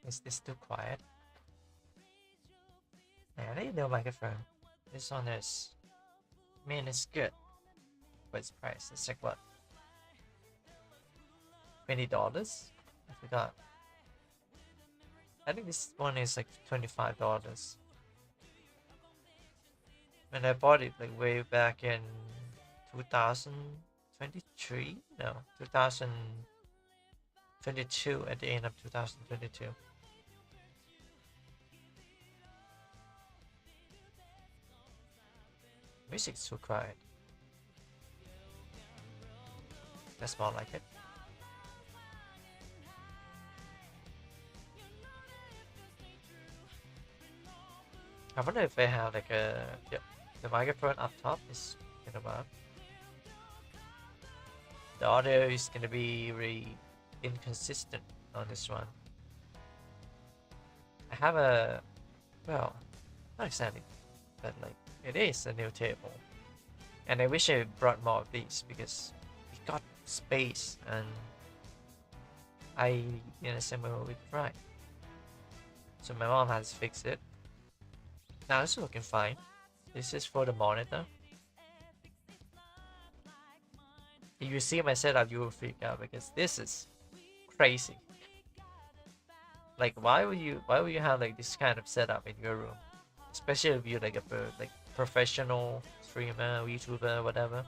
Is this too quiet? Yeah, I need no microphone. This one is, I mean, it's good, but its price. It's like what? $20? I forgot. I think this one is like $25. When I bought it like way back in 2023? No, 2022, at the end of 2022. Music's too quiet. That's more like it. I wonder if they have like the microphone up top is kind of bad. The audio is gonna be really inconsistent on this one. I have a, well, not exactly, but like it is a new table, and I wish I brought more of these because it got space and I in assemble it right. So my mom has fixed it. Now it's looking fine. This is for the monitor. If you see my setup, you will freak out because this is crazy. Like, why would you have like this kind of setup in your room, especially if you're like a professional streamer, YouTuber, whatever.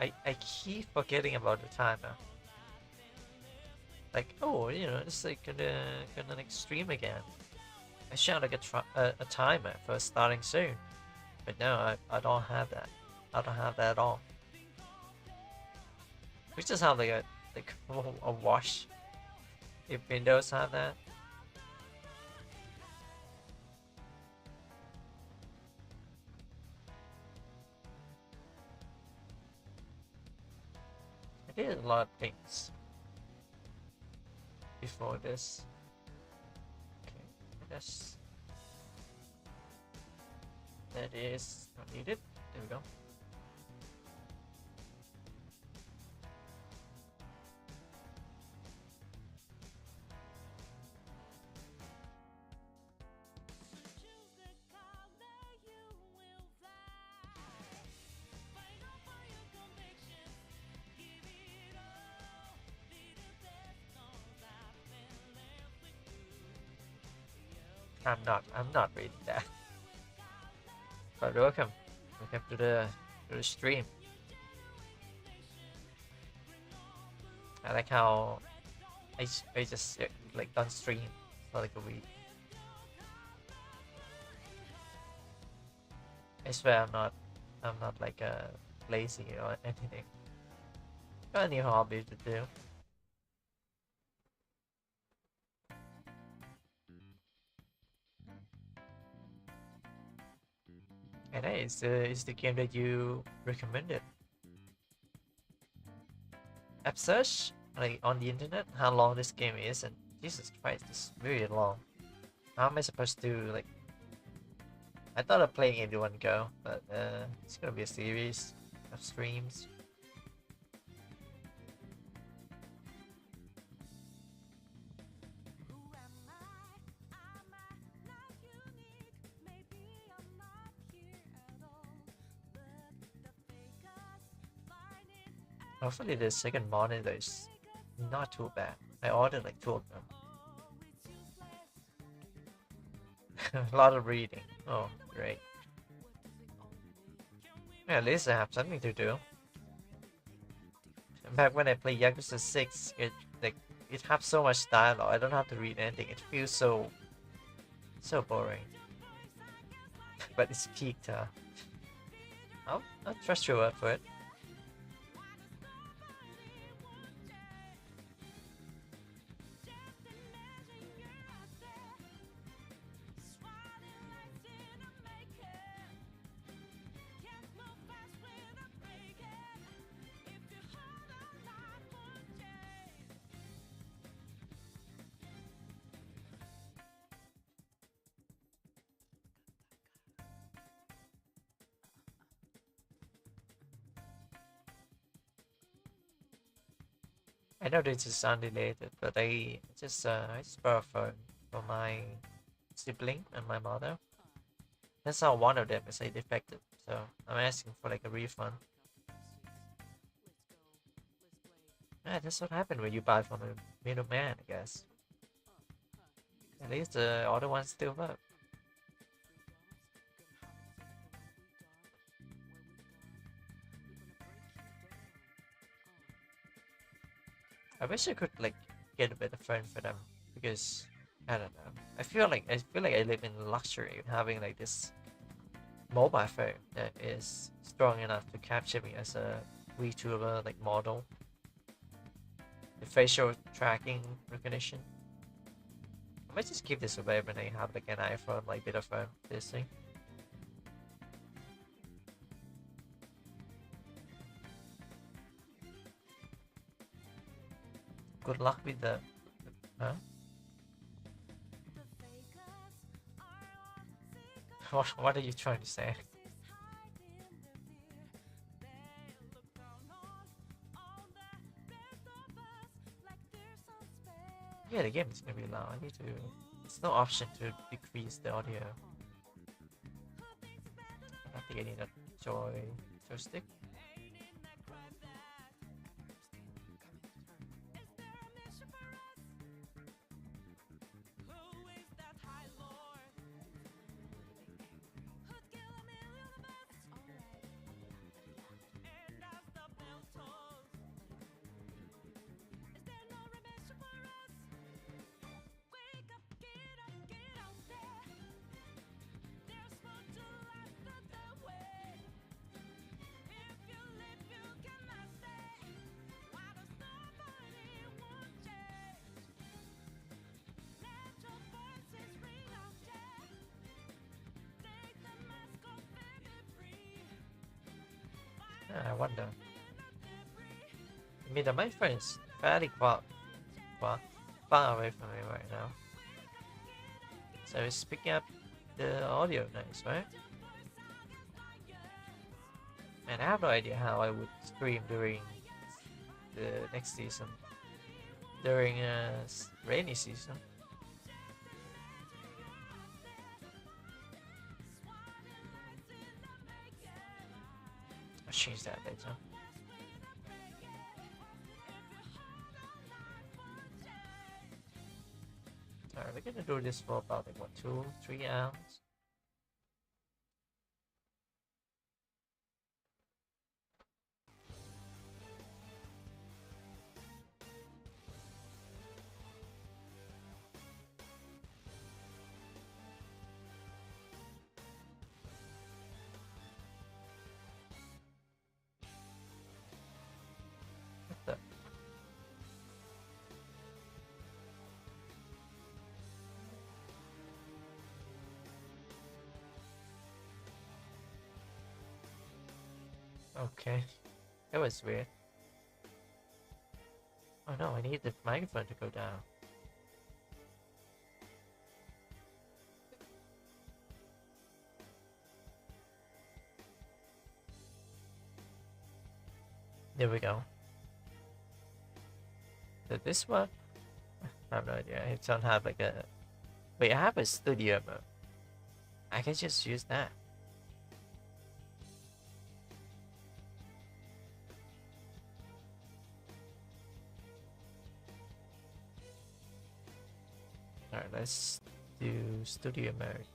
I keep forgetting about the timer. Like, oh, it's like gonna like stream again. I should like a timer for starting soon, but no, I don't have that. I don't have that at all. We just have like a wash. If Windows have that. I did a lot of things before this. Okay, that is not needed. There we go. I'm not reading that. But welcome to the stream. I like how I just like don't stream for like a week. I swear I'm not like lazy or anything. Got a new hobby to do. And hey, it's the game that you recommended. App search like on the internet how long this game is, and Jesus Christ, it's really long. How am I supposed to like? I thought of playing it in one go, but it's gonna be a series of streams. Hopefully the second monitor is not too bad. I ordered like two of them. A lot of reading. Oh, great. Yeah, at least I have something to do. Back when I played Yakuza 6, it has so much dialogue. I don't have to read anything. It feels so boring. But it's peaked, huh? I'll trust your word for it. I know this is unrelated, but I just bought a phone for my sibling and my mother. That's how one of them is like defective, so I'm asking for like a refund. Yeah, that's what happened when you buy from a middleman, I guess. At least the other ones still work. I wish I could like get a better phone for them because I don't know. I feel like I live in luxury having like this mobile phone that is strong enough to capture me as a VTuber like model. The facial tracking recognition. I might just give this away when I have like an iPhone like better phone. This thing. Good luck with the huh? What are you trying to say? Yeah, the game is gonna be loud. I need to. There's no option to decrease the audio. I think I need a joystick. I wonder. I mean, the microphone is fairly far away from me right now, so it's picking up the audio nice, right? And I have no idea how I would stream during the next season, during rainy season. I'll change that later. Alright, we're gonna do this for about like what, 2-3 hours. What the? Okay, that was weird. Oh no, I need the microphone to go down. There we go. Did this work? I have no idea. I don't have like a. Wait, I have a studio mode. I can just use that. Alright, let's do studio mode.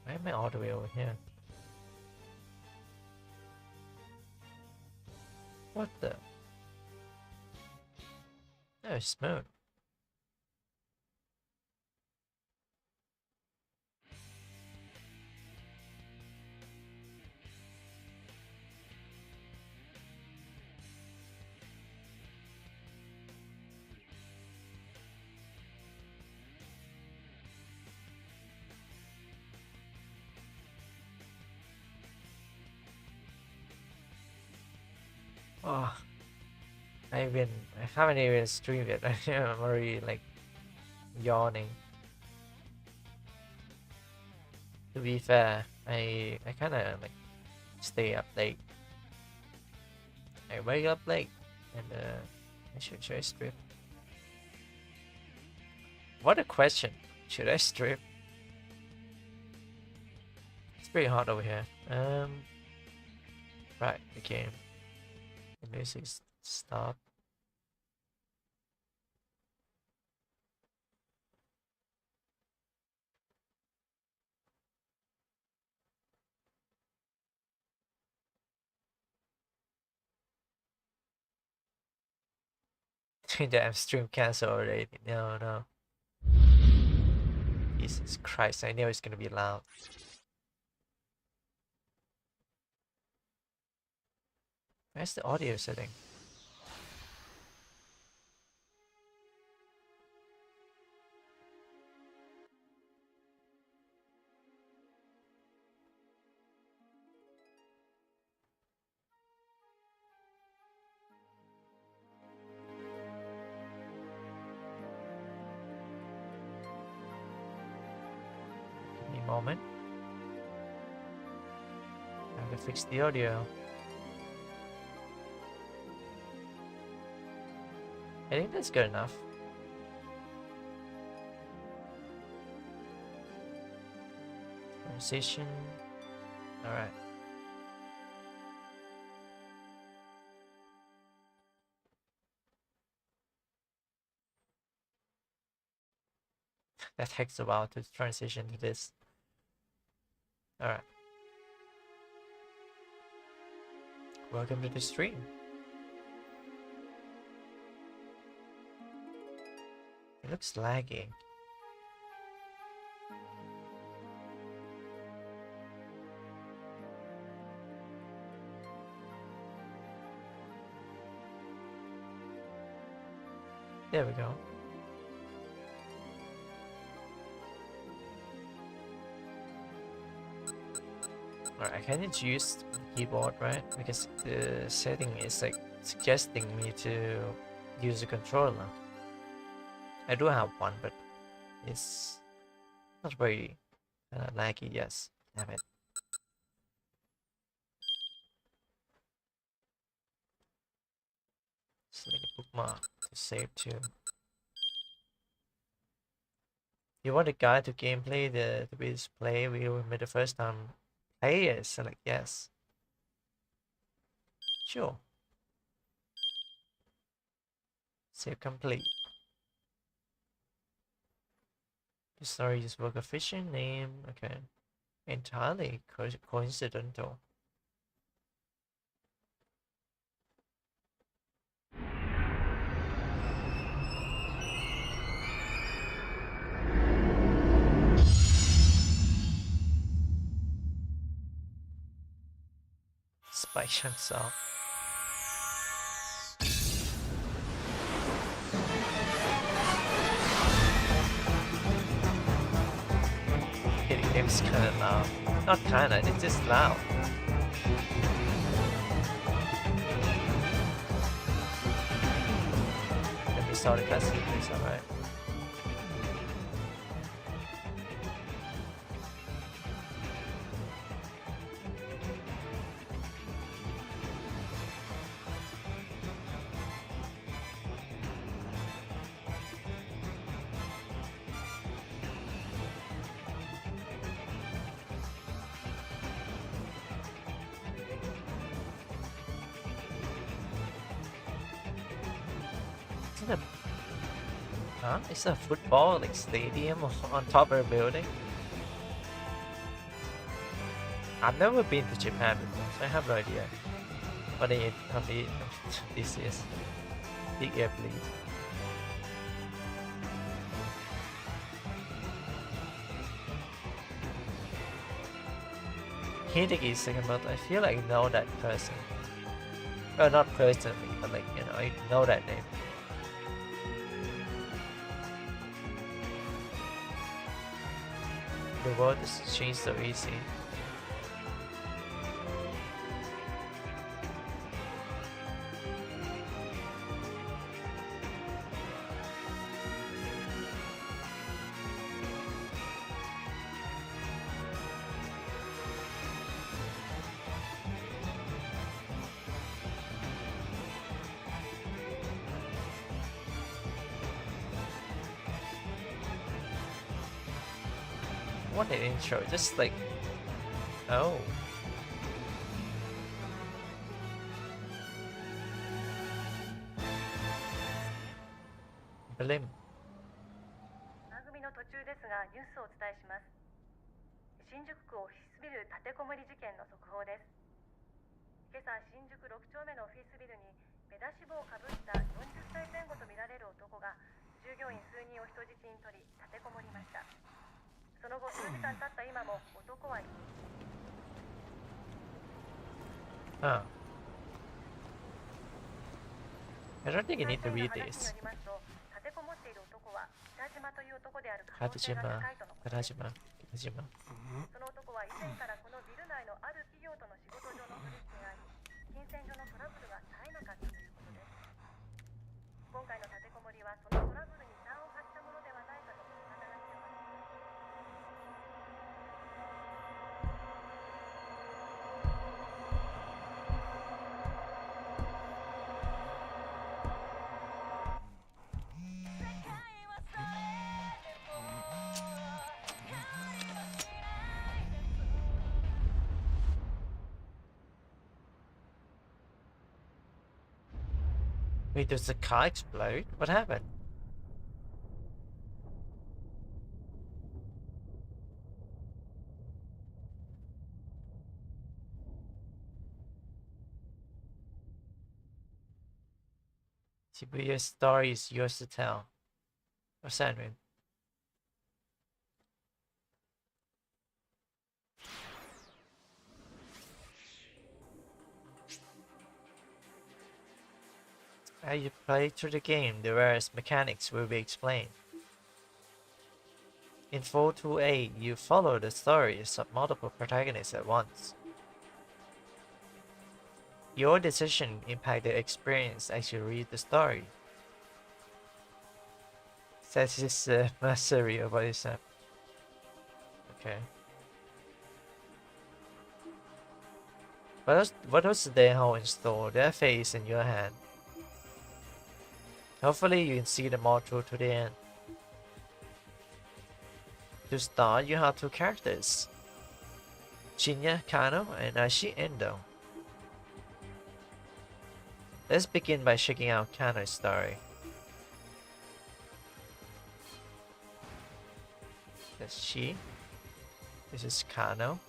Why am I all the way over here? What the? Oh, smooth. Oh, I haven't even streamed it. I'm already like yawning. To be fair, I kind of like stay up late. I wake up late, and should I strip? What a question! Should I strip? It's pretty hot over here. Right, the game. The music stop. Damn, stream cancel already. No. Jesus Christ, I knew it's gonna be loud. Where's the audio setting? Give me a moment. I have to fix the audio. I think that's good enough. Transition. Alright. That takes a while to transition to this. Alright. Welcome to the stream. It looks laggy. There we go. Alright, I can't use the keyboard, right? Because the setting is like suggesting me to use a controller. I do have one, but it's not very laggy. Yes, damn it. Select a bookmark to save to. You want a guide to gameplay, the display we made the first time play it? Select yes. Sure. Save complete. The story is work of fiction name. Okay. Entirely coincidental. Spike chunks off. Hitting game's kinda loud. Not kinda, it's just loud. Let me start the cutscene, please, alright. Huh? It's a football like stadium on top of a building. I've never been to Japan before, so I have no idea what this is. Big air, please. Hideki is second, but I feel like I know that person. Well, not personally, but like, you know, I know that name. The world has changed so easy. What an intro. Just like, oh. Blim. 番組の途中ですがニュースをお伝えします。新宿区オフィスビル立てこもり事件の速報です。今朝新宿6丁目のオフィスビルに目出し帽をかぶった40歳前後とみられる男が従業員数人を人質に取り立てこもりました。その後数時間経った今も男は Oh. I don't think you need to read this. 立てこもっている男は北島という男である可能北性が島、高いとのことです。北島。その男は以前からこのビル内のある企業との仕事上の取引があり、金銭上のトラブルが絶えなかったということです。今回の立てこもりはそのトラブルに端を発したものではないかと見方が強まっています。Wait, does the car explode? What happened? Shibuya story is yours to tell. What's that mean? As you play through the game, the various mechanics will be explained. In 428, you follow the stories of multiple protagonists at once. Your decision impacts the experience as you read the story. Says his mastery of what is that? Okay. What was they have in store? Their face in your hand. Hopefully you can see them all through to the end. To start, you have two characters, Shinya Kano and Ashi Endo. Let's begin by checking out Kano's story. That's she. This is Kano.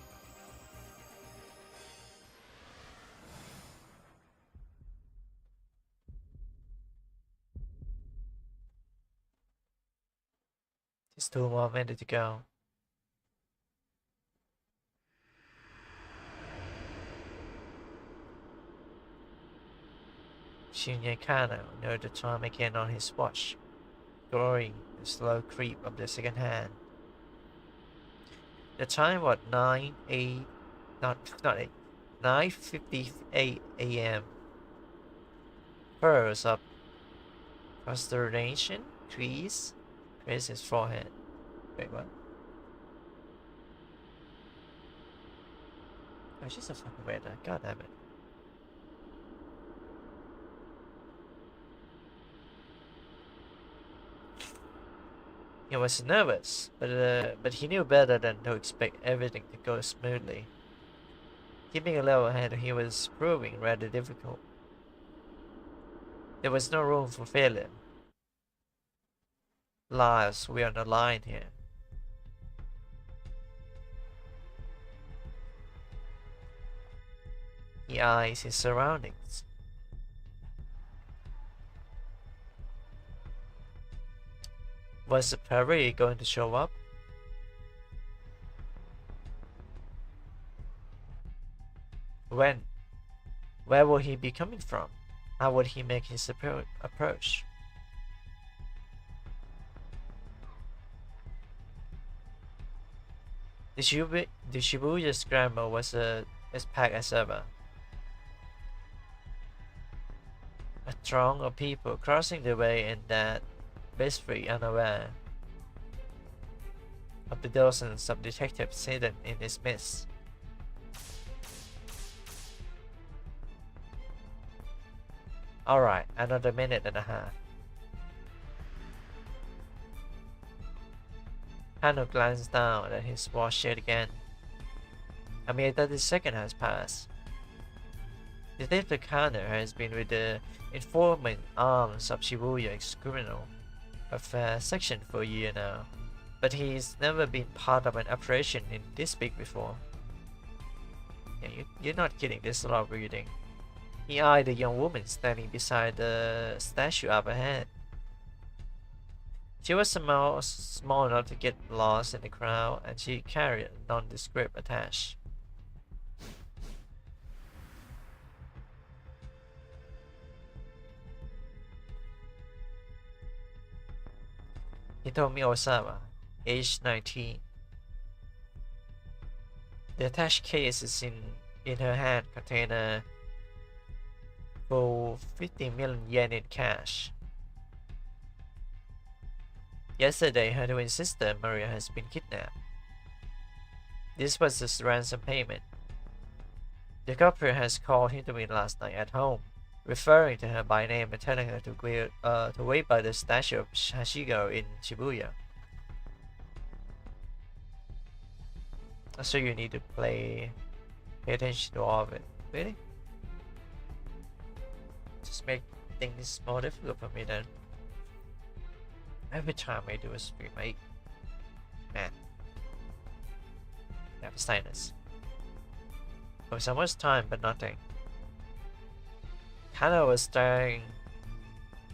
Just 2 more minutes to go. Shinya Kano noted the time again on his watch, ignoring the slow creep of the second hand. The time was 9:58 a.m. Furrows of consternation creased his forehead. Wait, what? Oh, she's a fucking weirdo. God damn it. He was nervous, but he knew better than to expect everything to go smoothly. Keeping a level head, he was proving rather difficult. There was no room for failure. Lives were on the line here. He eyes his surroundings. Was the Perry going to show up? When? Where will he be coming from? How would he make his approach? The Shibuya Scramble was as packed as ever. A throng of people crossing the way in that blissfully unaware of the dozens of detectives hidden in its midst. Alright, another minute and a half. Kano glanced down at his watch yet again. A mere 30 seconds has passed. Detective Kano has been with the informant arms of Shibuya ex-criminal affairs section for a year now, but he's never been part of an operation in this big before. Yeah, you're not kidding, there's a lot of reading. He eyed the young woman standing beside the statue up ahead. She was small enough to get lost in the crowd, and she carried a nondescript attached. Hitomi Osawa, age 19. The attached case is in her hand contained a full 50 million yen in cash. Yesterday, her twin sister Maria has been kidnapped. This was the ransom payment. The culprit has called Hitomi last night at home, referring to her by name and telling her to wait by the statue of Hashigo in Shibuya. So you need to pay attention to all of it. Really? Just make things more difficult for me then. Every time I do a stream, man, I have sinus. For so much time, but nothing. Kano was staring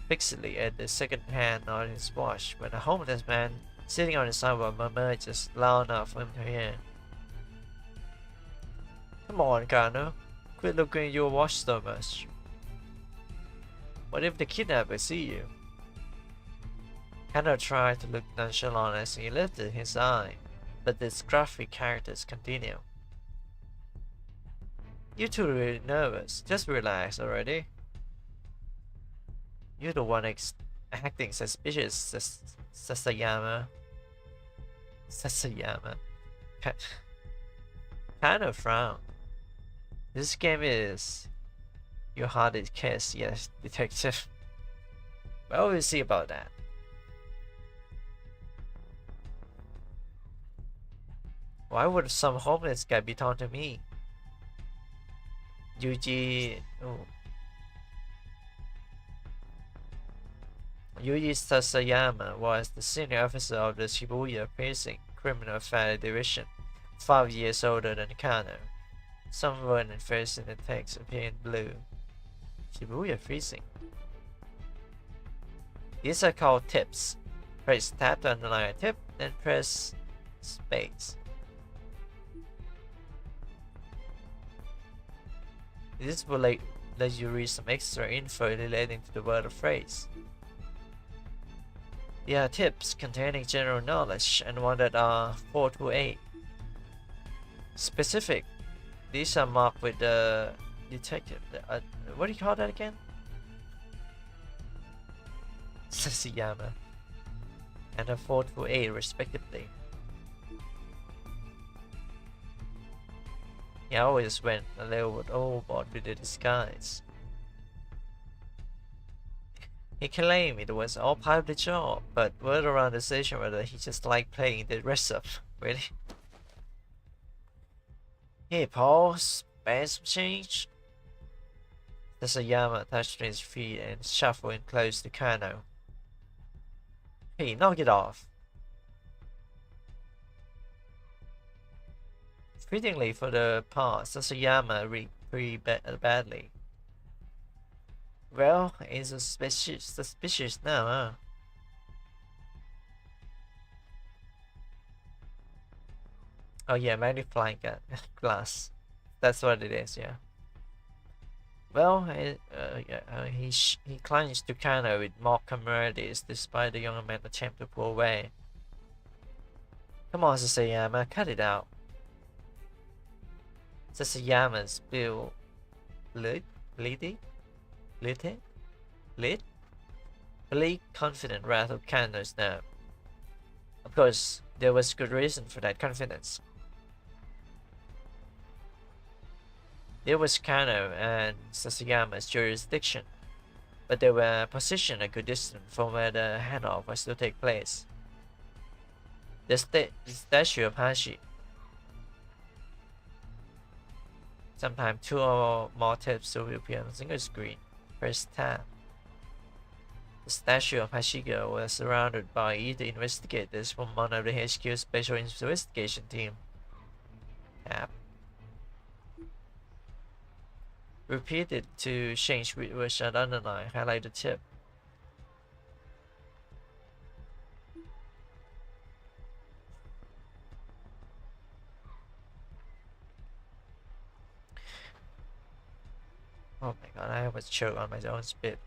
fixedly at the second hand on his watch when a homeless man sitting on the sidewalk murmured just loud enough for him to hear. Come on, Kano. Quit looking at your watch so much. What if the kidnapper see you? Kano tried to look nonchalant as he lifted his eye, but the graphic characters continue. You two are really nervous. Just relax already. You're the one acting suspicious, Sasayama. Kano frowned. This game is your hardest case, yes, detective. Well, we'll see about that. Why would some homeless guy be talking to me? Yuji Sasayama was the senior officer of the Shibuya Precinct Criminal Affairs Division, 5 years older than Kano. Some word and face in the text appear in blue. Shibuya Precinct. These are called tips. Press tab to underline a tip, then press space. This will let you read some extra info relating to the word or phrase. There are tips containing general knowledge and one that are 4 to 8. Specific. These are marked with the detective. What do you call that again? Sasayama. And a 4 to 8 respectively. He always went a little bit overboard with the disguise. He claimed it was all part of the job, but word around the station whether he just liked playing the rest of. Really? Hey Paul, spare some change? Sasayama touched his feet and shuffled in close to Kano. Hey, knock it off. Fittingly for the part, Sasayama read pretty badly. Well, it's suspicious now, huh? Oh yeah, magnifying glass. That's what it is, yeah. Well, he clenched to Kano with mock camaraderie despite the younger man's attempt to pull away. Come on, Sasayama, cut it out. Sasayama's bill bleed, confident rattled Kano's nerve. Of course, there was good reason for that confidence. There was Kano and Sasayama's jurisdiction, but they were positioned a good distance from where the handoff was to take place. The statue of Hashi. Sometimes 2 or more tabs will appear on a single screen. Press tab. The statue of Hashiga was surrounded by either investigators from one of the HQ's Special Investigation Team. Tab. Repeat it to change which version underline. Highlight the tip. Oh my god, I was choked on my own spit.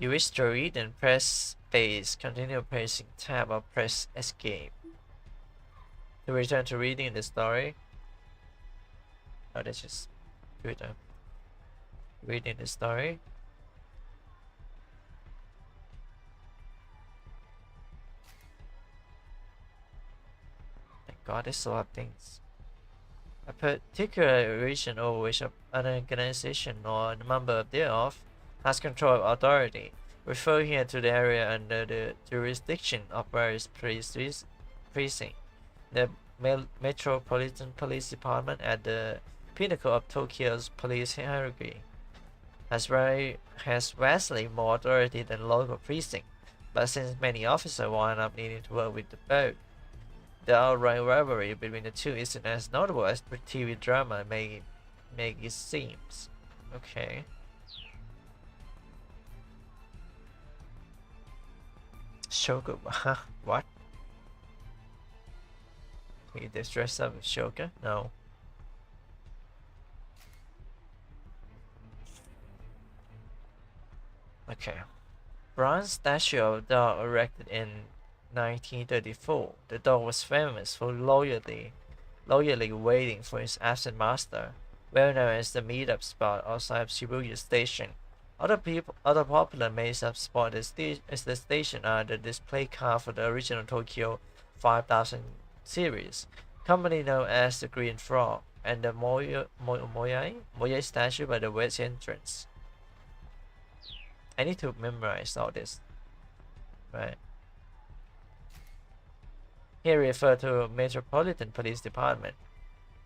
You wish to read and press space. Continue pressing tab or press escape. To return to reading the story. Oh, that's just Twitter. Reading the story. Thank god, there's a lot of things. A particular region over which an organization or a member thereof has control of authority. Refer here to the area under the jurisdiction of various precincts. The Metropolitan Police Department, at the pinnacle of Tokyo's police hierarchy, has vastly more authority than local precinct, but since many officers wind up needing to work with the both, the outright rivalry between the two isn't as notable as the TV drama may make it seems. Okay. Shogun, what? He just dressed up as Shogun? No. Okay. Bronze statue of dog erected in 1934. The dog was famous for loyally waiting for his absent master, well known as the meetup spot outside of Shibuya Station. Other popular meetup spot is the station are the display car for the original Tokyo 5000 series, commonly known as the Green Frog, and the Moyai statue by the west entrance. I need to memorize all this, right? Here refer to Metropolitan Police Department,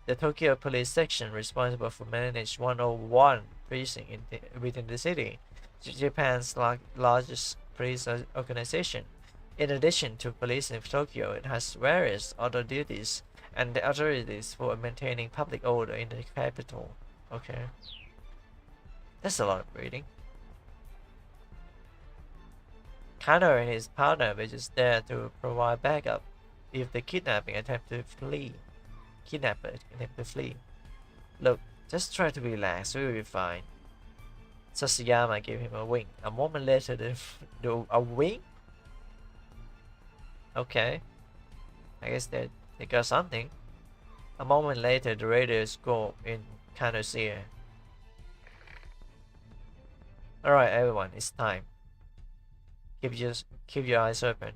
the Tokyo Police Section responsible for manage 101 precinct within the city, Japan's largest police organization. In addition to policing Tokyo, it has various other duties and the authorities for maintaining public order in the capital. Okay. That's a lot of reading. Kano and his partner were just there to provide backup if the kidnapper attempt to flee. Look, just try to relax, we'll be fine. Sasayama gave him a wink. A moment later, a wink? Okay. I guess they got something. A moment later, the radio scored in Kano's ear. Alright everyone, it's time. Keep your eyes open.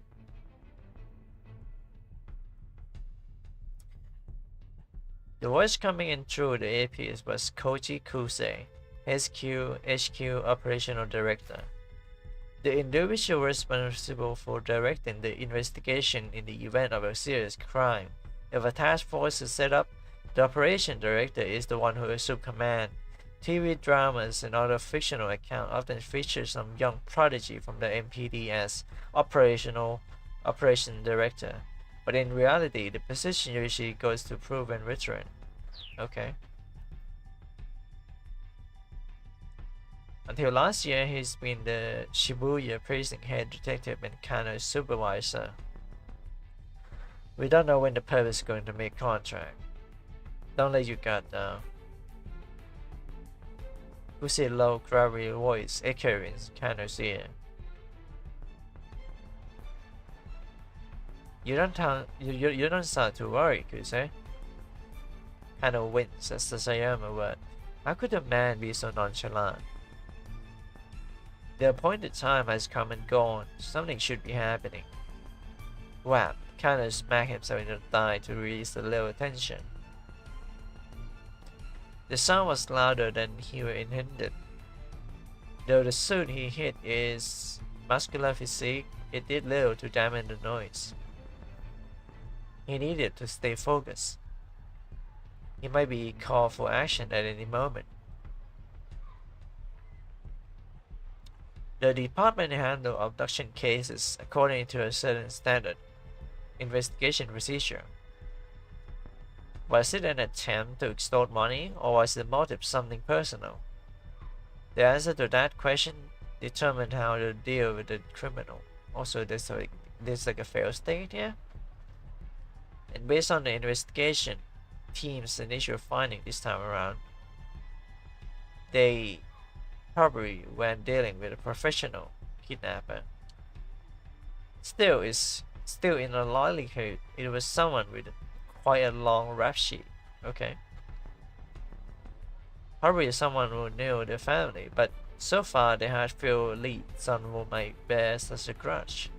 The voice coming in through the earpiece was Koji Kusei, HQ Operational Director. The individual responsible for directing the investigation in the event of a serious crime. If a task force is set up, the operation director is the one who assumes command. TV dramas and other fictional accounts often feature some young prodigy from the MPD as operation director, but in reality, the position usually goes to proven veteran. Okay. Until last year, he's been the Shibuya precinct head detective and Kano's supervisor. We don't know when the pup is going to make contact. Don't let your guard down. Who said low gravelly voice echoing Kano's ear? You don't sound too worried, Kusei. Kano winced as Sasayama word. How could a man be so nonchalant? The appointed time has come and gone. Something should be happening. Whap! Kano smacked himself in the thigh to release a little tension. The sound was louder than he intended, though the suit he hit is muscular physique, it did little to dampen the noise. He needed to stay focused. He might be called for action at any moment. The department handled abduction cases according to a certain standard investigation procedure. Was it an attempt to extort money, or was the motive something personal? The answer to that question determined how to deal with the criminal. Also, there's like a failed state here. And based on the investigation team's initial finding this time around, they probably weren't dealing with a professional kidnapper. Still, in a likelihood, it was someone with quite a long rap sheet. Okay. Probably someone who knew the family, but so far they had few leads on who might bear such a grudge.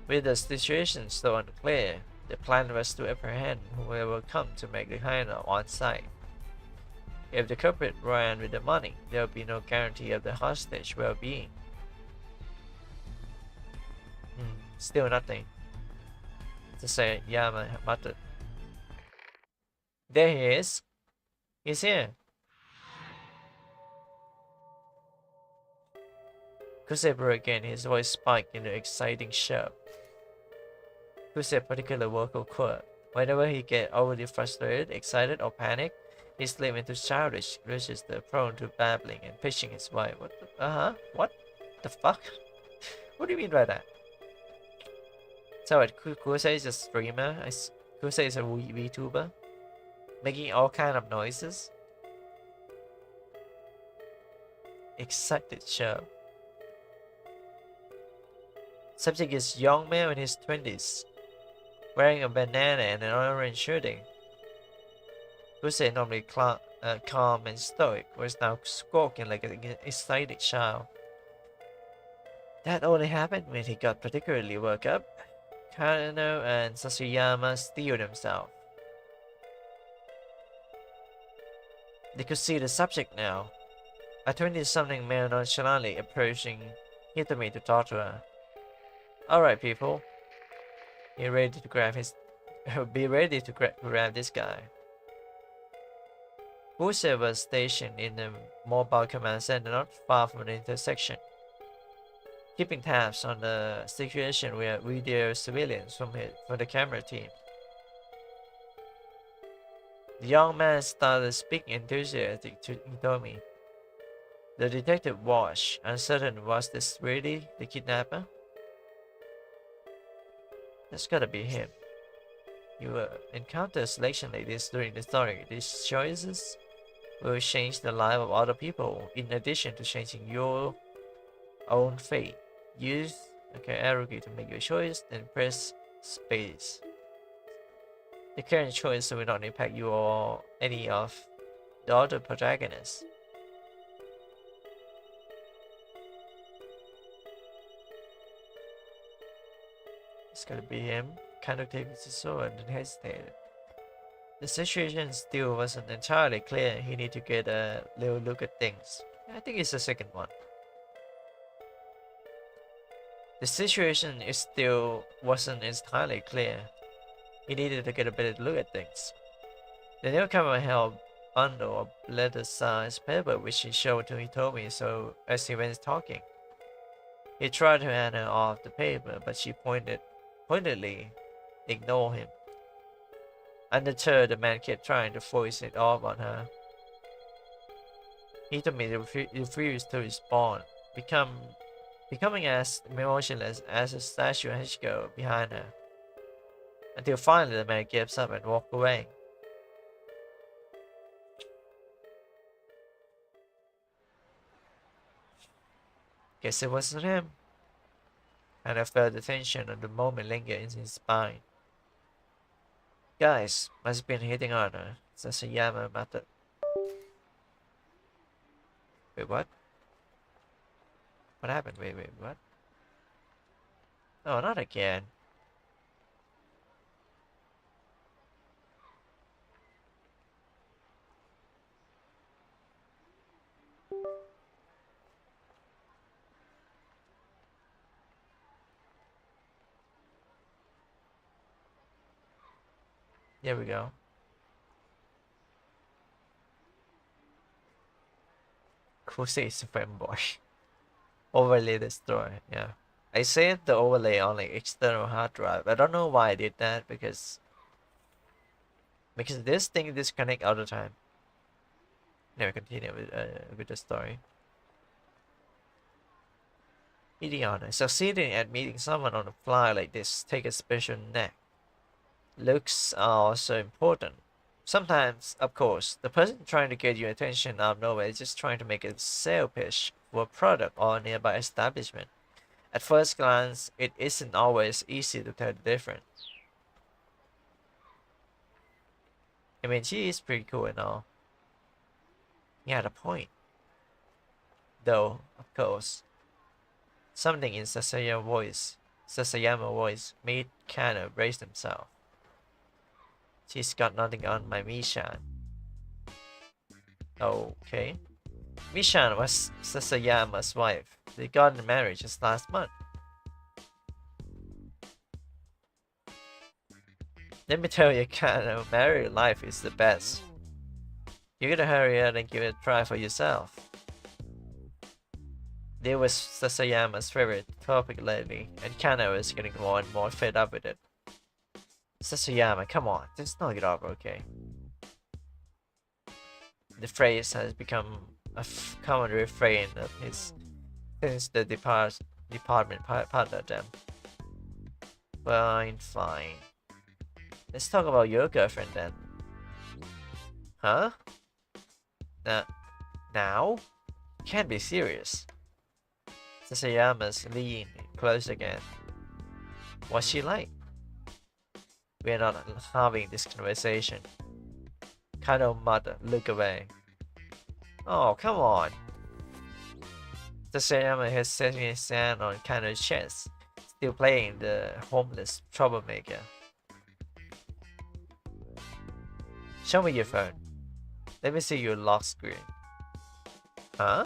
With the situation still unclear, the plan was to apprehend whoever would come to make the handout on site. If the culprit ran with the money, there would be no guarantee of the hostage well-being. Still nothing. Yama muttered. There he is. He's here. Kuse broke again, his voice spiked in an exciting shout. Kuse's particular vocal quirk. Whenever he gets overly frustrated, excited, or panicked, he slipped into childish register, prone to babbling and pitching his wife. What the fuck? What do you mean by that? So what, Kuse is a streamer? Kuse is a VTuber? Making all kind of noises? Excited show. Subject is young man in his 20s, wearing a bandana and an orange shirting. Kuse, normally calm and stoic, was now squawking like an excited child. That only happened when he got particularly worked up. Kano and Sasuyama steeled themselves. They could see the subject now. A 20-something male nonchalantly approaching Hitomi to talk to her. Alright, people. Be ready to grab this guy. Kuse was stationed in the mobile command center not far from the intersection, keeping tabs on the situation with video surveillance from the camera team. The young man started speaking enthusiastically to Hitomi. The detective watched, uncertain, was this really the kidnapper? That's gotta be him. You will encounter selection like this during the story. These choices will change the life of other people, in addition to changing your own fate. Use arrow key to make your choice, then press space. The current choice will not impact you or any of the other protagonists. It's gonna be him. Kind of takes his sword and hesitated. The situation still wasn't entirely clear. He needed to get a little look at things. I think it's the second one. The situation still wasn't entirely clear. He needed to get a better look at things. The newcomer held a bundle of letter-sized paper which he showed to Hitomi so as he went talking. He tried to hand her off the paper, but she pointedly ignored him. Undeterred, the man kept trying to force it off on her. Hitomi refused to respond, becoming as emotionless as a statue of Hachiko behind her, until finally the man gives up and walked away. Guess it wasn't him. And I felt the tension of the moment linger in his spine. Guys, must have been hitting on her, Sasayama muttered. Wait, what? What happened? Wait, what? Oh, not again. Here we go. Who says fanboy? Overlay destroy, yeah. I saved the overlay on like external hard drive. I don't know why I did that because this thing disconnect all the time. Now we continue with the story. Idiana, succeeding at meeting someone on the fly like this take a special knack. Looks are also important. Sometimes, of course, the person trying to get your attention out of nowhere is just trying to make a sale pitch for a product or a nearby establishment. At first glance, it isn't always easy to tell the difference. I mean, she is pretty cool and all. He had a point. Though, of course, something in Sasayama's voice made Kana brace himself. She's got nothing on my Mishan. Okay. Mishan was Sasayama's wife. They got married just last month. Let me tell you, Kana, married life is the best. You gotta hurry up and give it a try for yourself. This was Sasayama's favorite topic lately, and Kana was getting more and more fed up with it. Sasayama, come on, just knock it off, okay? The phrase has become a common refrain of his since the department partnered them. Fine. Let's talk about your girlfriend then. Huh? Now? Can't be serious. Sasayama's leaned close again. What's she like? We're not having this conversation. Kano muttered, look away. Oh, come on. Sasayama has set his hand on Kano's chest, still playing the homeless troublemaker. Show me your phone. Let me see your lock screen. Huh?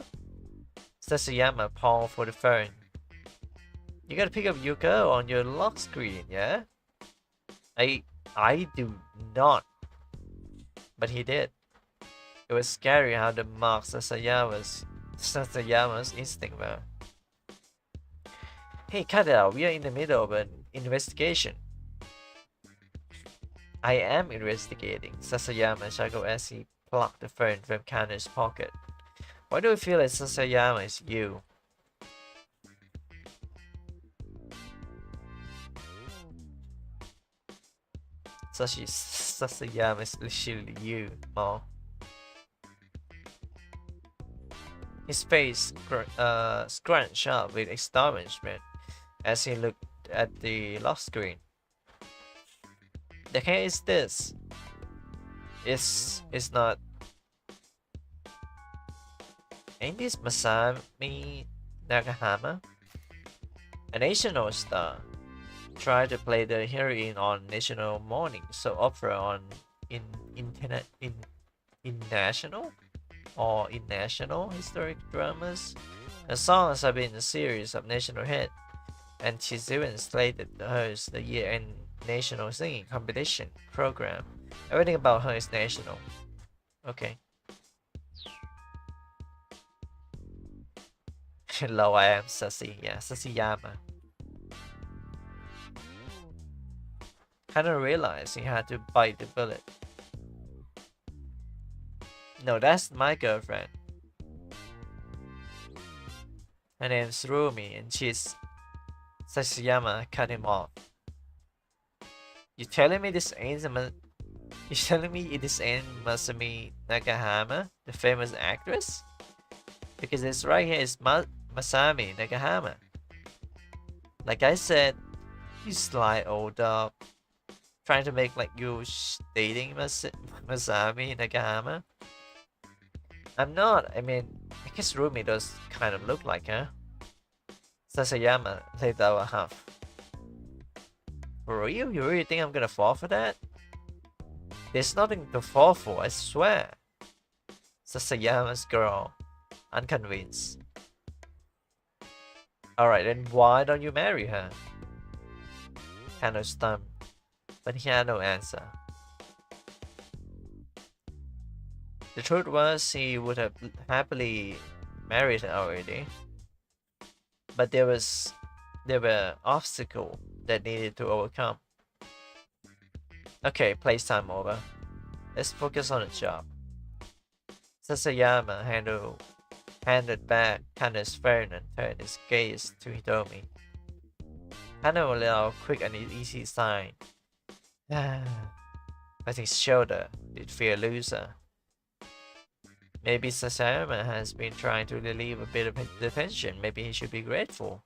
Sasayama paused for the phone. You gotta pick up your girl on your lock screen, yeah? I do not. But he did. It was scary how the mark Sasayama's instinct were. Hey, cut it out. We are in the middle of an investigation. I am investigating, Sasayama chuckled as he plucked the phone from Kano's pocket. Why do I feel like Sasayama is you? Sasayama is literally you, Ma. His face scrunched up with astonishment as he looked at the lock screen. The case is this. It's not. Ain't this Masami Nakahama? A national star. Tried to play the heroine on national morning soap opera on national historic dramas. Her songs have been a series of national hits, and she's even slated to host the year-end national singing competition program. Everything about her is national. Okay. Hello, I am Sassy. Yeah, Sasayama. Kinda realized he had to bite the bullet. No, that's my girlfriend. Her name's Rumi, and she's... Sasayama cut him off. You telling me this ain't Masami Nakahama, the famous actress? Because this right here is Masami Nakahama. Like I said, you sly old dog. Trying to make like you dating Masami Nakahama. I'm not. I mean, I guess Rumi does kind of look like her. Sasayama let out a huff. For real? You really think I'm gonna fall for that? There's nothing to fall for, I swear. Sasayama's girl, unconvinced. Alright, then why don't you marry her? Kano stumped, but he had no answer. The truth was he would have happily married her already, but there were obstacles that needed to overcome. Okay, playtime over. Let's focus on the job. Sasayama handed back Kano's phone and turned his gaze to Hitomi. Kano let out a quick and easy sigh. But his shoulder did feel looser. Maybe Sasayama has been trying to relieve a bit of the tension. Maybe he should be grateful.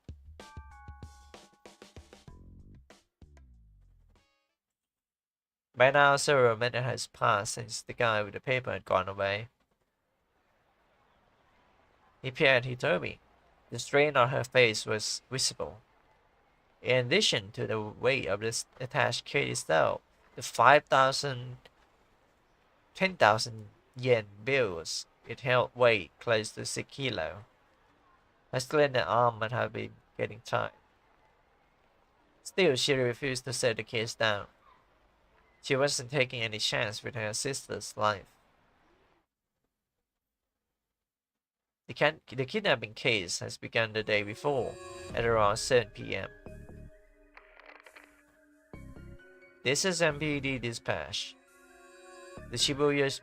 By now, several minutes has passed since the guy with the paper had gone away. He peered at Hitomi. The strain on her face was visible. In addition to the weight of this attached case itself, the 5,000, 10,000 yen bills it held weighed close to 6 kilos. Her slender arm might have been getting tired. Still, she refused to set the case down. She wasn't taking any chance with her sister's life. The kidnapping case has begun the day before, at around 7 p.m. This is MPD Dispatch. The Shibuya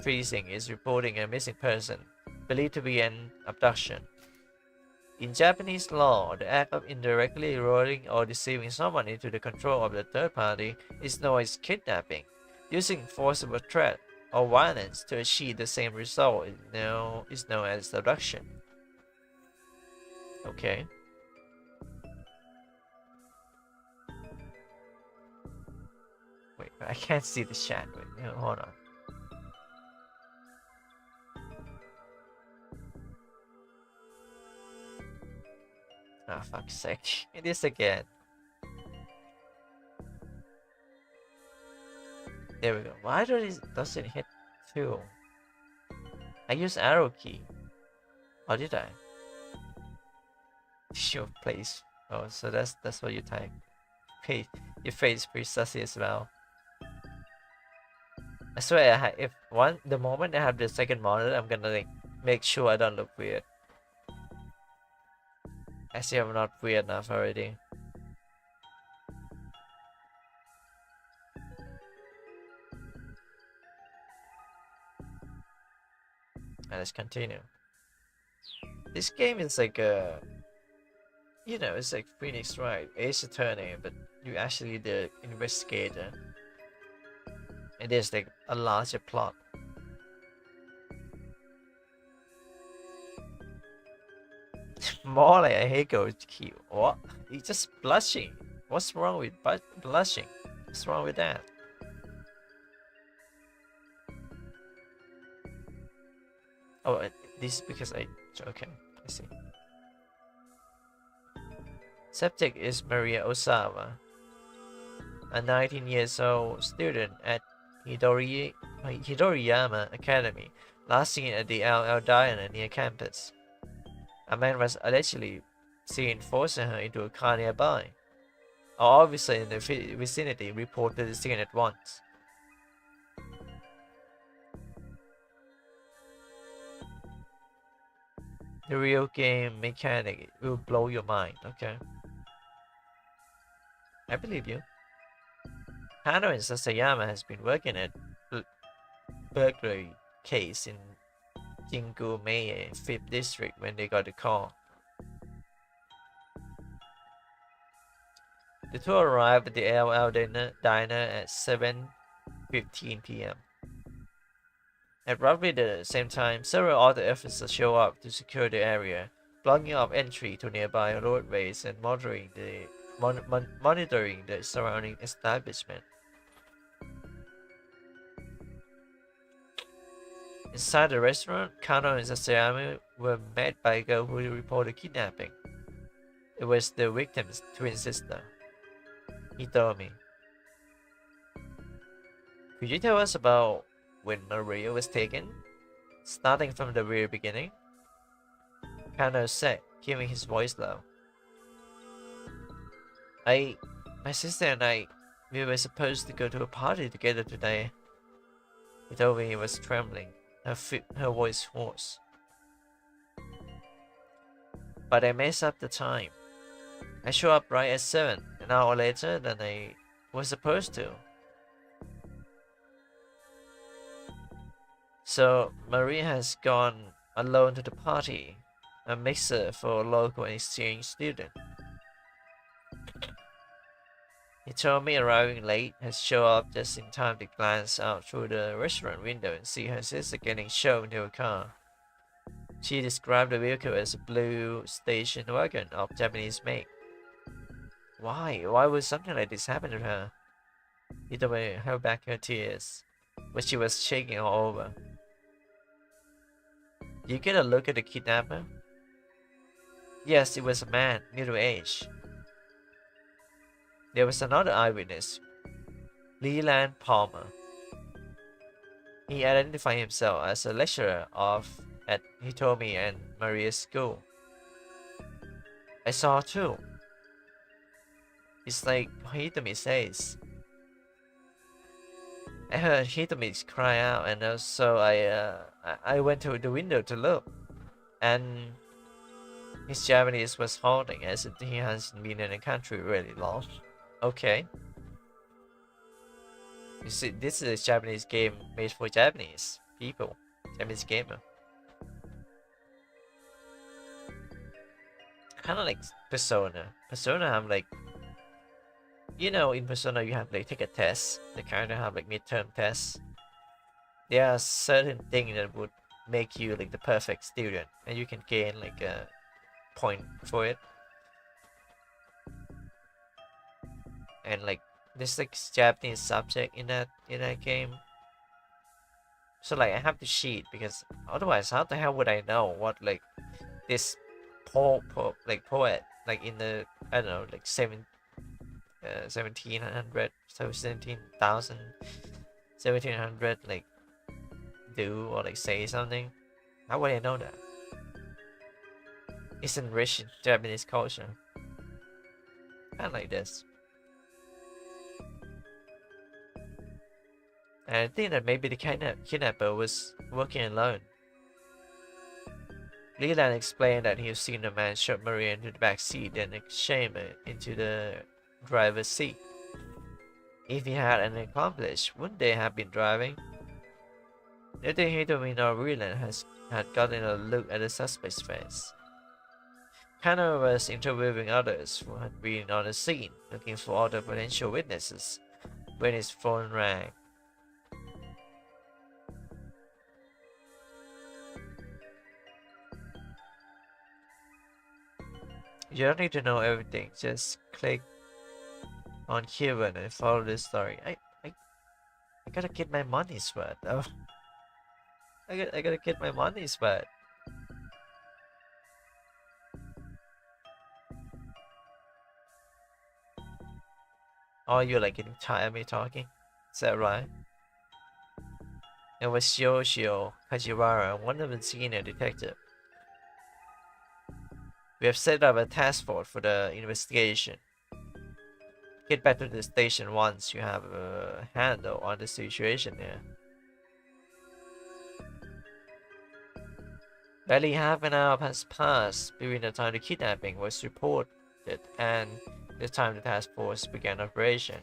precinct is reporting a missing person, believed to be an abduction. In Japanese law, the act of indirectly luring or deceiving someone into the control of the third party is known as kidnapping. Using forcible threat or violence to achieve the same result is known as abduction. Okay. Wait, I can't see the chat. Wait, hold on. Oh, fuck's sake. It is again. There we go. Why does it hit 2? I use arrow key. Or did I? Sure, place. Oh, so that's what you type. Hey, your face is pretty sussy as well. I swear, the moment I have the second monitor, I'm gonna like make sure I don't look weird. I see I'm not weird enough already. And let's continue. This game is like a, it's like Phoenix Wright, Ace Attorney, but you actually the investigator. And there's like a larger plot. More like a Hego key. What? He's just blushing. What's wrong with blushing? What's wrong with that? Oh, this is because okay, I see. Subject is Maria Osawa, a 19 years old student at Hidoriyama Academy, last seen at the LL Diner near campus. A man was allegedly seen forcing her into a car nearby. Our officer in the vicinity reported the scene at once. The real game mechanic will blow your mind, okay? I believe you. Hano and Sasayama has been working at burglary case in Jingu Mei 5th District when they got the call. The two arrived at the LL diner at 7:15 p.m. At roughly the same time, several other officers show up to secure the area, blocking off entry to nearby roadways and monitoring the surrounding establishment. Inside the restaurant, Kano and Sasayama were met by a girl who reported kidnapping. It was the victim's twin sister, Hitomi. Could you tell us about when Maria was taken? Starting from the very beginning? Kano said, keeping his voice low. My sister and I, we were supposed to go to a party together today. Hitomi was trembling. her voice hoarse. But I messed up the time. I show up right at 7, an hour later than I was supposed to. So Maria has gone alone to the party, a mixer for a local exchange student. He told me arriving late has shown up just in time to glance out through the restaurant window and see her sister getting shoved into a car. She described the vehicle as a blue station wagon of Japanese make. Why? Why would something like this happen to her? Hitomi held back her tears, but she was shaking all over. Did you get a look at the kidnapper? Yes, it was a man, middle-aged. There was another eyewitness, Leland Palmer. He identified himself as a lecturer at Hitomi and Maria's school. I saw too. It's like Hitomi says. I heard Hitomi cry out, and so I went to the window to look, and his Japanese was halting as if he hasn't been in the country really long. Okay. You see, this is a Japanese game made for Japanese people. Japanese gamer. Kinda like Persona. Persona have like, you know, in Persona you have like take a test. They kinda have like midterm tests. There are certain things that would make you like the perfect student, and you can gain like a point for it. And like there's like Japanese subject in that game. So like I have to cheat because otherwise how the hell would I know what like this poet like in the I don't know like 1700 so 1700 like do or like say something. How would I know that? It's enriched in Japanese culture. Kinda like this. And I think that maybe the kidnapper was working alone. Leland explained that he had seen a man shove Maria into the back seat and shame her into the driver's seat. If he had an accomplice, wouldn't they have been driving? Neither Hitomi nor Leland had gotten a look at the suspect's face. Kanno was interviewing others who had been on the scene, looking for other potential witnesses, when his phone rang. You don't need to know everything, just click on Kevin and follow the story. I gotta get my money's worth though. I gotta get my money's worth. Oh, you're like getting tired of me talking? Is that right? It was Shioshio Kajiwara, one of the senior detective. We have set up a task force for the investigation. Get back to the station once you have a handle on the situation here. Barely half an hour has passed between the time the kidnapping was reported and the time the task force began operation.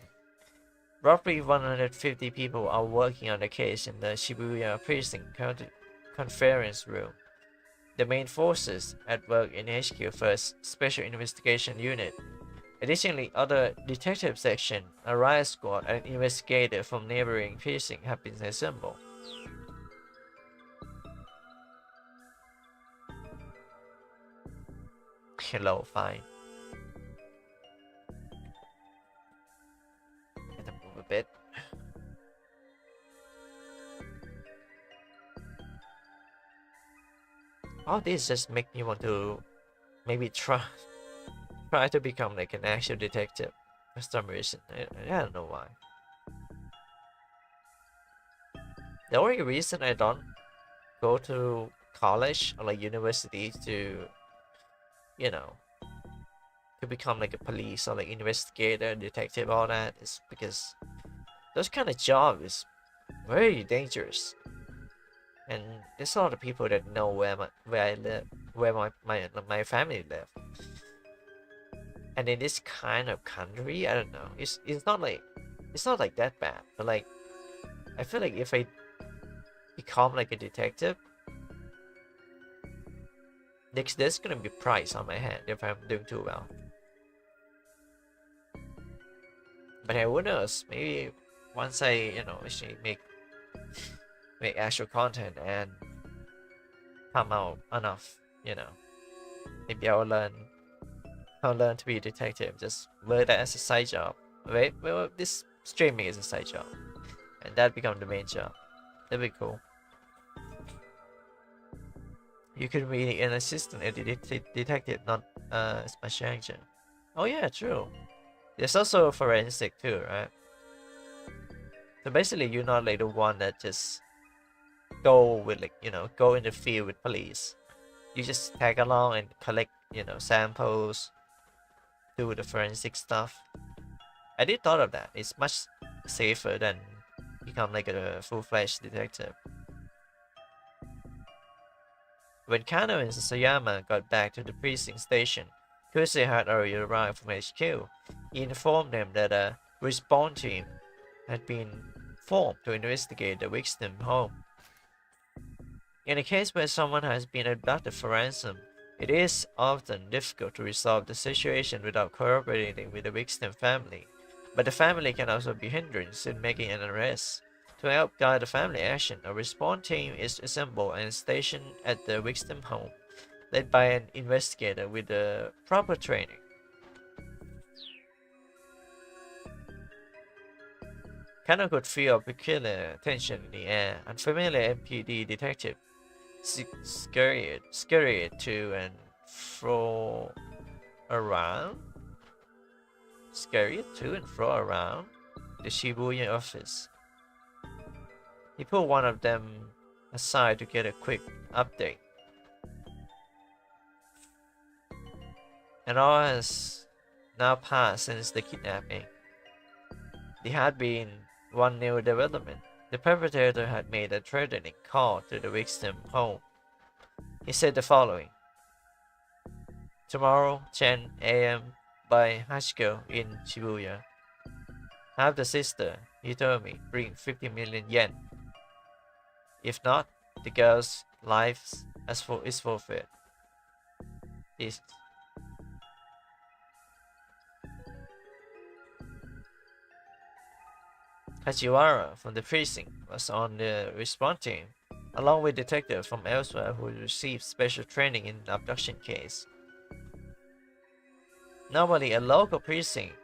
Roughly 150 people are working on the case in the Shibuya precinct conference room. The main forces at work in HQ First Special Investigation Unit. Additionally, other detective section, a riot squad, and an investigator from neighboring precinct have been assembled. Hello, fine. Gotta move a bit. All this just make me want to maybe try to become like an actual detective for some reason. I don't know why. The only reason I don't go to college or like university to, you know, to become like a police or like investigator, detective, all that is because those kind of jobs is very dangerous. and there's a lot of people that know where I live, where my family live. And in this kind of country, I don't know. It's not like that bad, but like I feel like if I become like a detective, there's gonna be a price on my head if I'm doing too well. But who knows? Maybe once I actually make actual content and come out enough, maybe I'll learn to be a detective. Just work that as a side job. Wait, well, this streaming is a side job, and that become the main job. That'd be cool. You could be an assistant detective, not a special agent. Oh yeah, true. There's also a forensic too, right? So basically, you're not like the one that just go with go in the field with police. You just tag along and collect samples, do the forensic stuff. I did thought of that. It's much safer than become like a full-fledged detective. When Kano and Sasayama got back to the precinct station, Kusei had already arrived from HQ. He informed them that a response team had been formed to investigate the victim home. In a case where someone has been abducted for ransom, it is often difficult to resolve the situation without cooperating with the victim family, but the family can also be hindrance in making an arrest. To help guide the family action, a response team is assembled and stationed at the victim home, led by an investigator with the proper training. Kano could feel a peculiar tension in the air. Unfamiliar MPD detective scurried to and fro around. Scurried to and fro around the Shibuya office. He pulled one of them aside to get a quick update. An hour has now passed since the kidnapping. There had been one new development. The perpetrator had made a threatening call to the victim home. He said the following: "Tomorrow, 10 a.m. by Hachiko in Shibuya. Have the sister, he told me, bring 50 million yen. If not, the girl's life is forfeit." This Hajiwara from the precinct was on the response team, along with detectives from elsewhere who received special training in the abduction case. Normally, a local precinct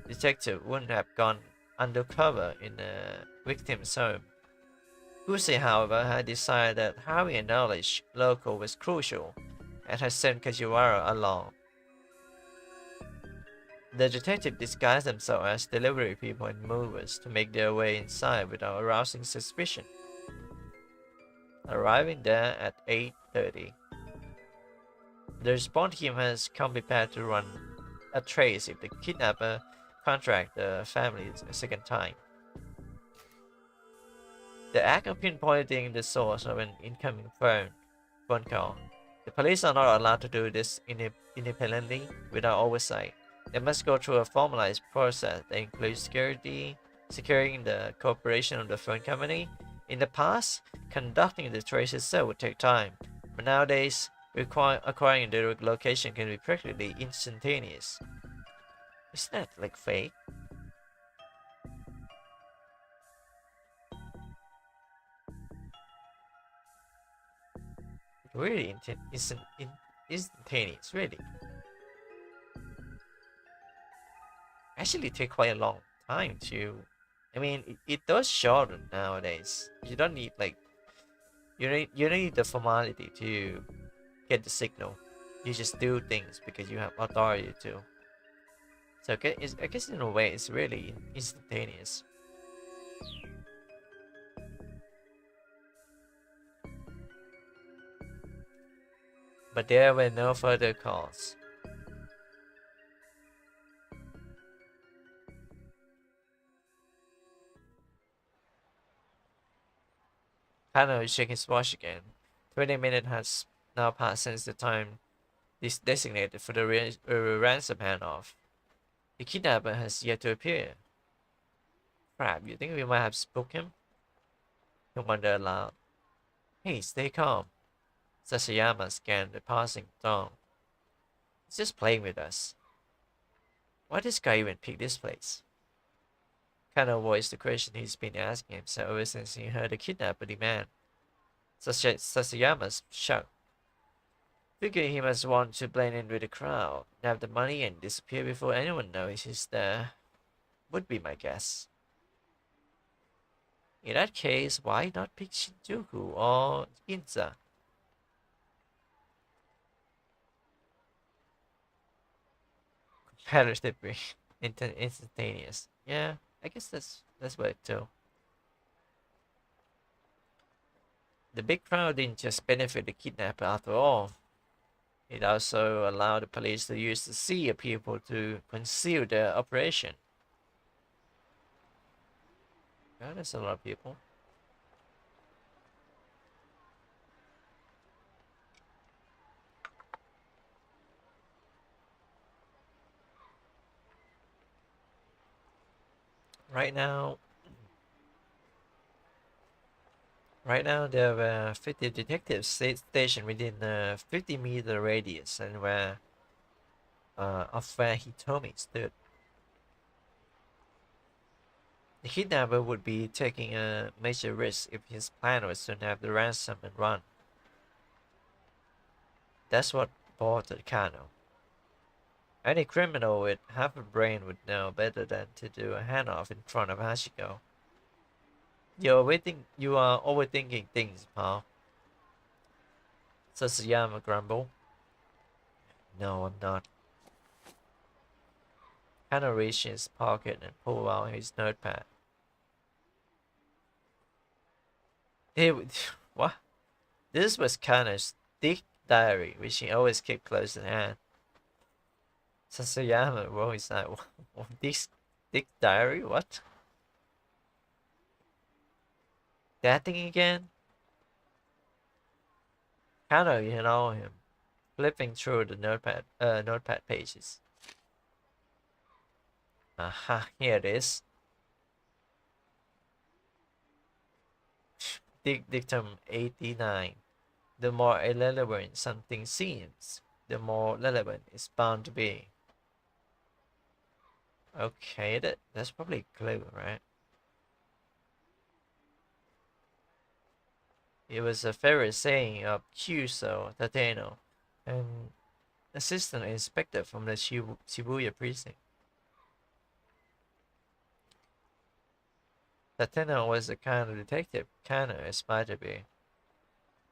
detective wouldn't have gone undercover in a victim's home. Kusei, however, had decided that having a knowledge local was crucial and had sent Kajiwara along. The detective disguised themselves as delivery people and movers to make their way inside without arousing suspicion. Arriving there at 8:30, the response team has come prepared to run a trace if the kidnapper contract the family a second time. The act of pinpointing the source of an incoming phone call. The police are not allowed to do this independently without oversight. They must go through a formalized process that includes securing the cooperation of the phone company. In the past, conducting the trace itself would take time, but nowadays, acquiring the location can be practically instantaneous. Is that like fake? Really instantaneous, really. Actually take quite a long time to. I mean, it does shorten nowadays. You don't need like you don't need the formality to get the signal. You just do things because you have authority to. So I guess in a way it's really instantaneous. But there were no further calls. Pano checked his watch again. 20 minutes has now passed since the time this designated for the ransom handoff. The kidnapper has yet to appear. Crap, you think we might have spooked him? He wondered aloud. Hey, stay calm. Sasayama scanned the passing throng. He's just playing with us. Why did this guy even pick this place? Kano voiced the question he's been asking himself ever since he heard the kidnapper demand. Sasayama shrugged. Figured he must want to blend in with the crowd, nab the money, and disappear before anyone knows he's there. Would be my guess. In that case, why not pick Shinjuku or Ginza? Comparatively instantaneous. Yeah, I guess that's what too. The big crowd didn't just benefit the kidnapper after all. It also allowed the police to use the sea of people to conceal their operation. Yeah, there's a lot of people. Right now, there were 50 detectives stationed within a 50-meter radius and of where Hitomi stood. The kidnapper would be taking a major risk if his plan was to nab the ransom and run. That's what bothered Kano. Any criminal with half a brain would know better than to do a handoff in front of Hashiko. You are overthinking things, pal. Sasayama grumbled. No, I'm not. Kano reached in his pocket and pulled out his notepad. What? This was Kano's thick diary, which he always kept close at hand. Sasayama rolled his eye. This thick diary? What? That thing again? Kano, you know him, flipping through the notepad pages. Aha, here it is. Dictum 89. The more irrelevant something seems, the more relevant it's bound to be. Okay, that's probably a clue, right? It was a favorite saying of Kyuso Tateno, an assistant inspector from the Shibuya precinct. Tateno was the kind of detective Kano aspired to be.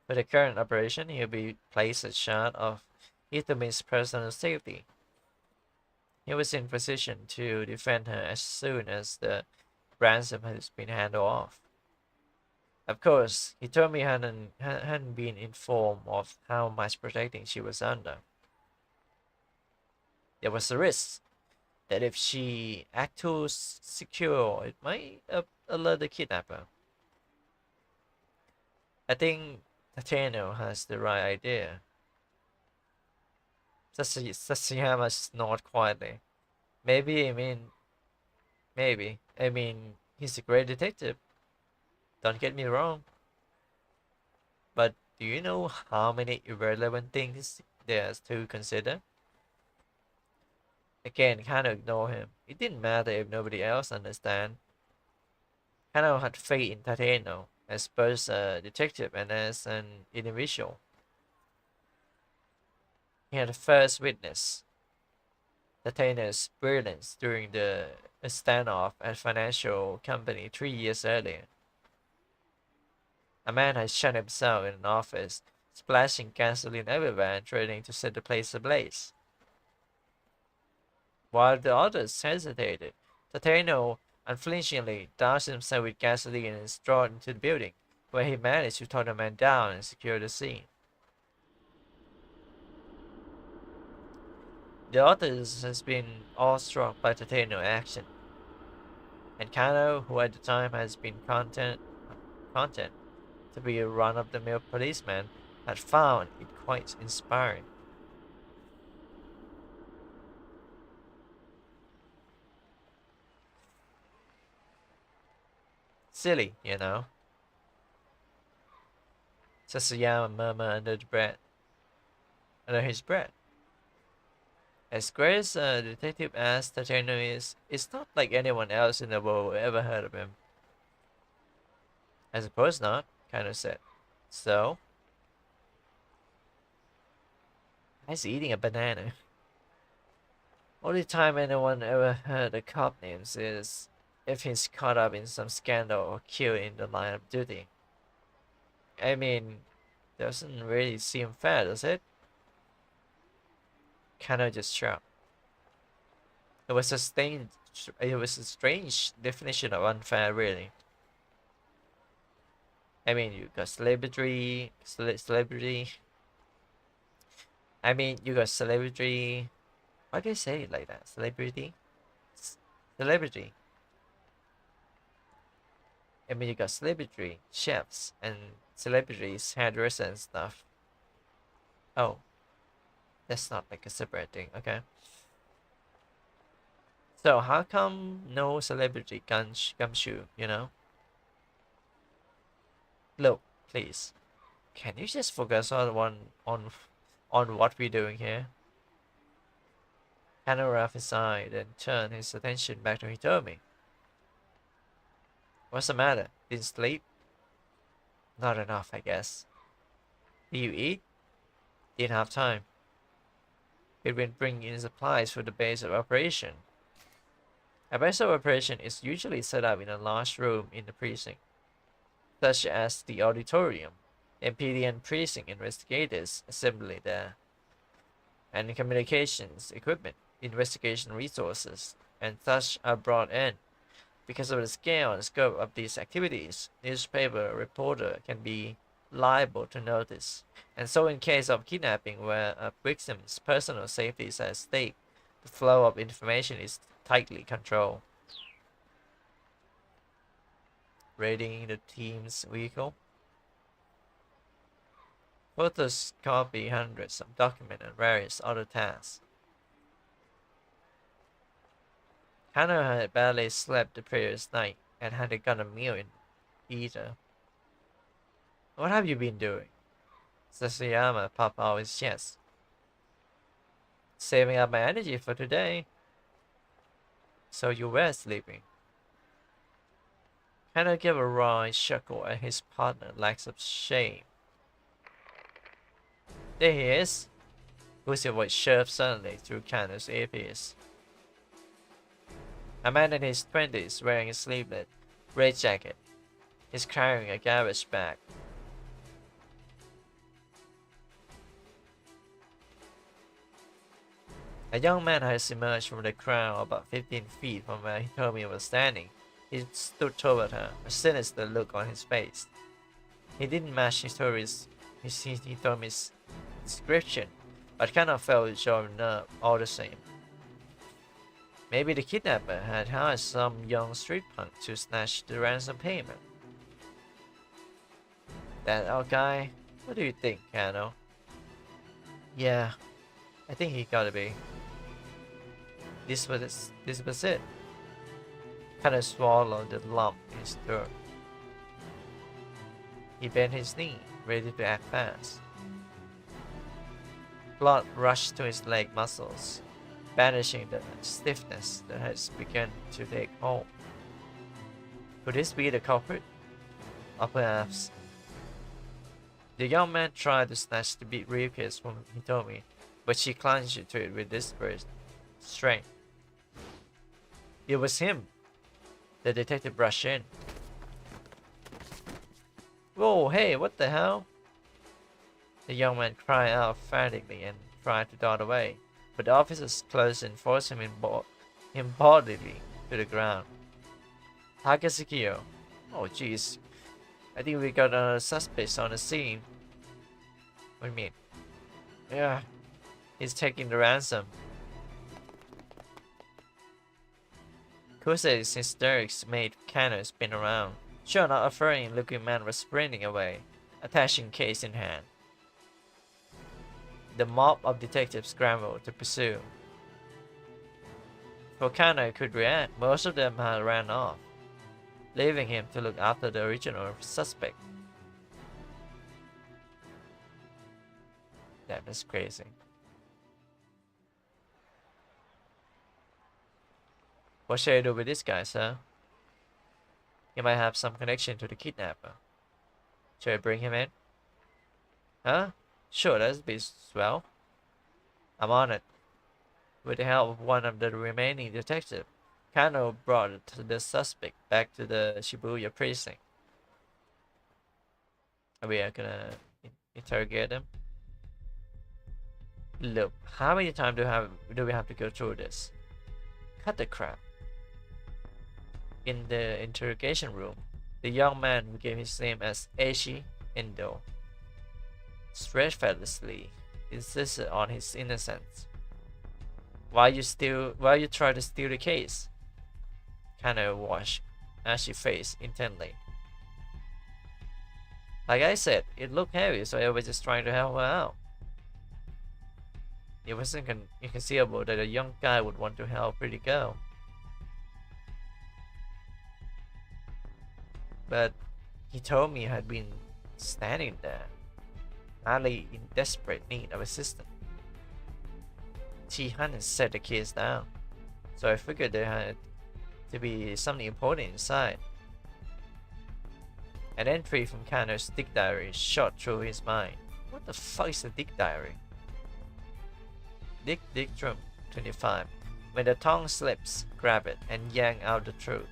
For the current operation, he'll be placed in charge of Hitomi's personal safety. He was in position to defend her as soon as the ransom has been handed off. Of course, Hitomi hadn't been informed of how much protecting she was under. There was a risk that if she acted too secure, it might alert the kidnapper. I think Tateno has the right idea. Sasayama snored quietly. Maybe, he's a great detective. Don't get me wrong. But do you know how many irrelevant things there's to consider? Again, kind of ignore him. It didn't matter if nobody else understand. Kano had faith in Tateno as both a detective and as an individual. He had first witnessed Tateno's brilliance during the standoff at financial company 3 years earlier. A man had shot himself in an office, splashing gasoline everywhere and threatening to set the place ablaze. While the others hesitated, Tateno unflinchingly doused himself with gasoline and strode into the building, where he managed to talk the man down and secure the scene. The others has been awestruck by Tateno's action, and Kano, who at the time has been content, to be a run-of-the-mill policeman had found it quite inspiring. Silly, you know, Sasayama murmured under his breath. As great as a detective as Tateno is, it's not like anyone else in the world ever heard of him. I suppose not, Kano said. So? He's eating a banana. Only time anyone ever heard the cop names is if he's caught up in some scandal or killed in the line of duty. I mean, doesn't really seem fair, does it? Kano just shrugged. It was a strange definition of unfair, really. I mean, you got celebrity. I mean, you got celebrity. Why do you say it like that? Celebrity. I mean, you got celebrity chefs and celebrities hairdressers and stuff. Oh, that's not like a separate thing. Okay. So how come no celebrity gumshoe? You know? Look, please. Can you just focus on what we're doing here? Hannah rubbed his eye, then turned his attention back to Hitomi. What's the matter? Didn't sleep? Not enough, I guess. Did you eat? Didn't have time. We've been bringing in supplies for the base of operation. A base of operation is usually set up in a large room in the precinct, such as the auditorium. MPD and precinct investigators assembly there, and communications equipment, investigation resources, and such are brought in. Because of the scale and scope of these activities, newspaper reporter can be liable to notice. And so in case of kidnapping where a victim's personal safety is at stake, the flow of information is tightly controlled. Raiding the team's vehicle. Photos copy hundreds of documents and various other tasks. Hannah had barely slept the previous night and hadn't got a meal in either. What have you been doing? Sasayama popped out his chest. Saving up my energy for today. So you were sleeping. Hannah gave a wry chuckle at his partner's lack of shame. There he is. Who's your voice shoved suddenly through Kano's earpiece. A man in his 20s wearing a sleeveless red jacket. He's carrying a garbage bag. A young man has emerged from the crowd about 15 feet from where Hitomi was standing. He stood toward her, a sinister look on his face. He didn't match Hitomi's description, but kind of felt showing up all the same. Maybe the kidnapper had hired some young street punk to snatch the ransom payment. That old guy? What do you think, Kano? Yeah, I think he gotta be. This was it. Kano swallowed the lump in his throat. He bent his knee, ready to act fast. Blood rushed to his leg muscles, banishing the stiffness that has begun to take hold. Could this be the culprit? Or perhaps... The young man tried to snatch the briefcase from Hitomi, but she clung to it with desperate strength. It was him. The detective rushed in. Whoa, hey, what the hell? The young man cried out frantically and tried to dart away, but the officers closed and forced him bodily to the ground. Takasukiyo. Oh jeez. I think we got a suspect on the scene. What do you mean? Yeah. He's taking the ransom. Kuse's hysterics made Kano spin around. Sure enough, a furry-looking man was sprinting away, attaching case in hand. The mob of detectives scrambled to pursue. Before Kano could react, most of them had ran off, leaving him to look after the original suspect. That is crazy. What should I do with this guy, sir? He might have some connection to the kidnapper. Should I bring him in? Huh? Sure, that'd be swell. I'm on it. With the help of one of the remaining detectives, Kano brought the suspect back to the Shibuya precinct. We are gonna interrogate him. Look, how many times do we have to go through this? Cut the crap. In the interrogation room, the young man who gave his name as Eishi Endo steadfastly insisted on his innocence. Why you try to steal the case? Kano watched Ashi's face intently. Like I said, it looked heavy, so I was just trying to help her out. It wasn't inconceivable that a young guy would want to help a pretty girl. But he told me I had been standing there, madly in desperate need of assistance. She hadn't set the case down, so I figured there had to be something important inside. An entry from Kano's dick diary shot through his mind. What the fuck is a dick diary? Dick Drum 25. When the tongue slips, grab it and yank out the truth.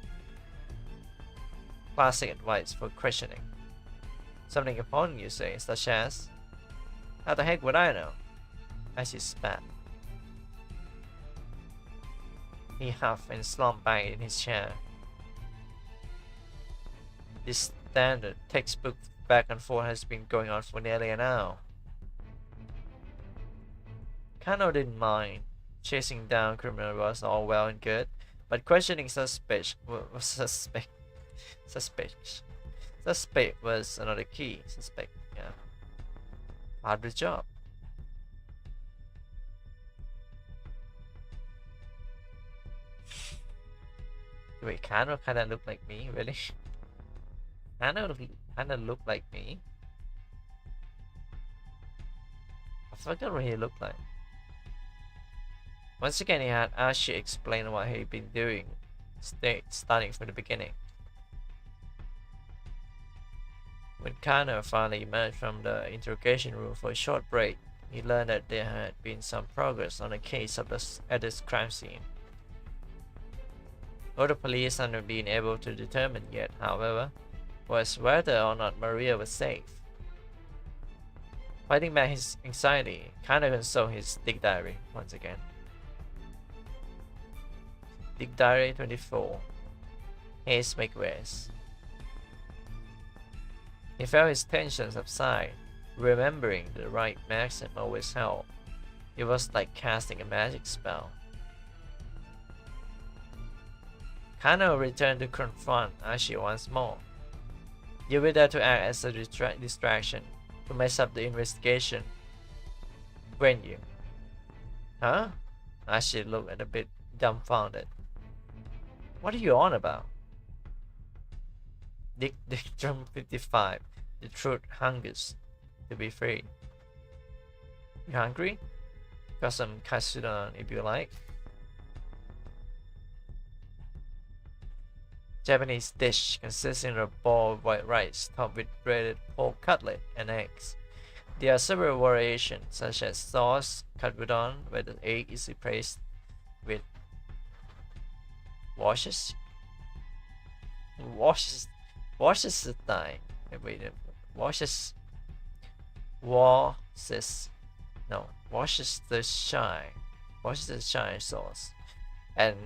Classic advice for questioning. Something important, you say, such as, how the heck would I know? As he spat. He huffed and slumped back in his chair. This standard textbook back and forth has been going on for nearly an hour. Kano didn't mind. Chasing down criminals was all well and good, but questioning suspect was another key. Yeah. Part of the job. Wait, Kano kinda look like me, really? Kano kinda look like me? I forgot what he looked like. Once again, he had Ashi explain what he'd been doing, starting from the beginning. When Kano finally emerged from the interrogation room for a short break, he learned that there had been some progress on the case at this crime scene. All the police hadn't been able to determine yet, however, was whether or not Maria was safe. Fighting back his anxiety, Kano consulted his dick diary once again. Dick Diary 24. Haze McWest. He felt his tension subside, remembering the right maxim always helped. It was like casting a magic spell. Kano returned to confront Ashi once more. You were there to act as a distraction, to mess up the investigation. Weren't you? Huh? Ashi looked a bit dumbfounded. What are you on about? Dick Drum 55. The truth hungers to be free. You hungry? Got some katsudon if you like. Japanese dish consisting of a bowl of white rice topped with breaded pork cutlet and eggs. There are several variations such as sauce, katsudon, where the egg is replaced with washes the thigh. Wait, washes the shy sauce, and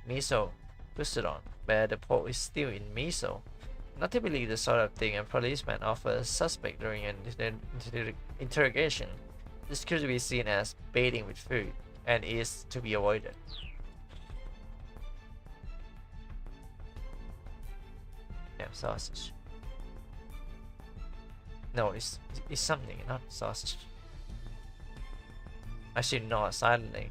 miso katsudon, where the pork is still in miso. Not typically the sort of thing a policeman offers a suspect during an interrogation. This could be seen as baiting with food, and is to be avoided. Yeah. sausage. No, it's something, not sausage. Actually, not silently.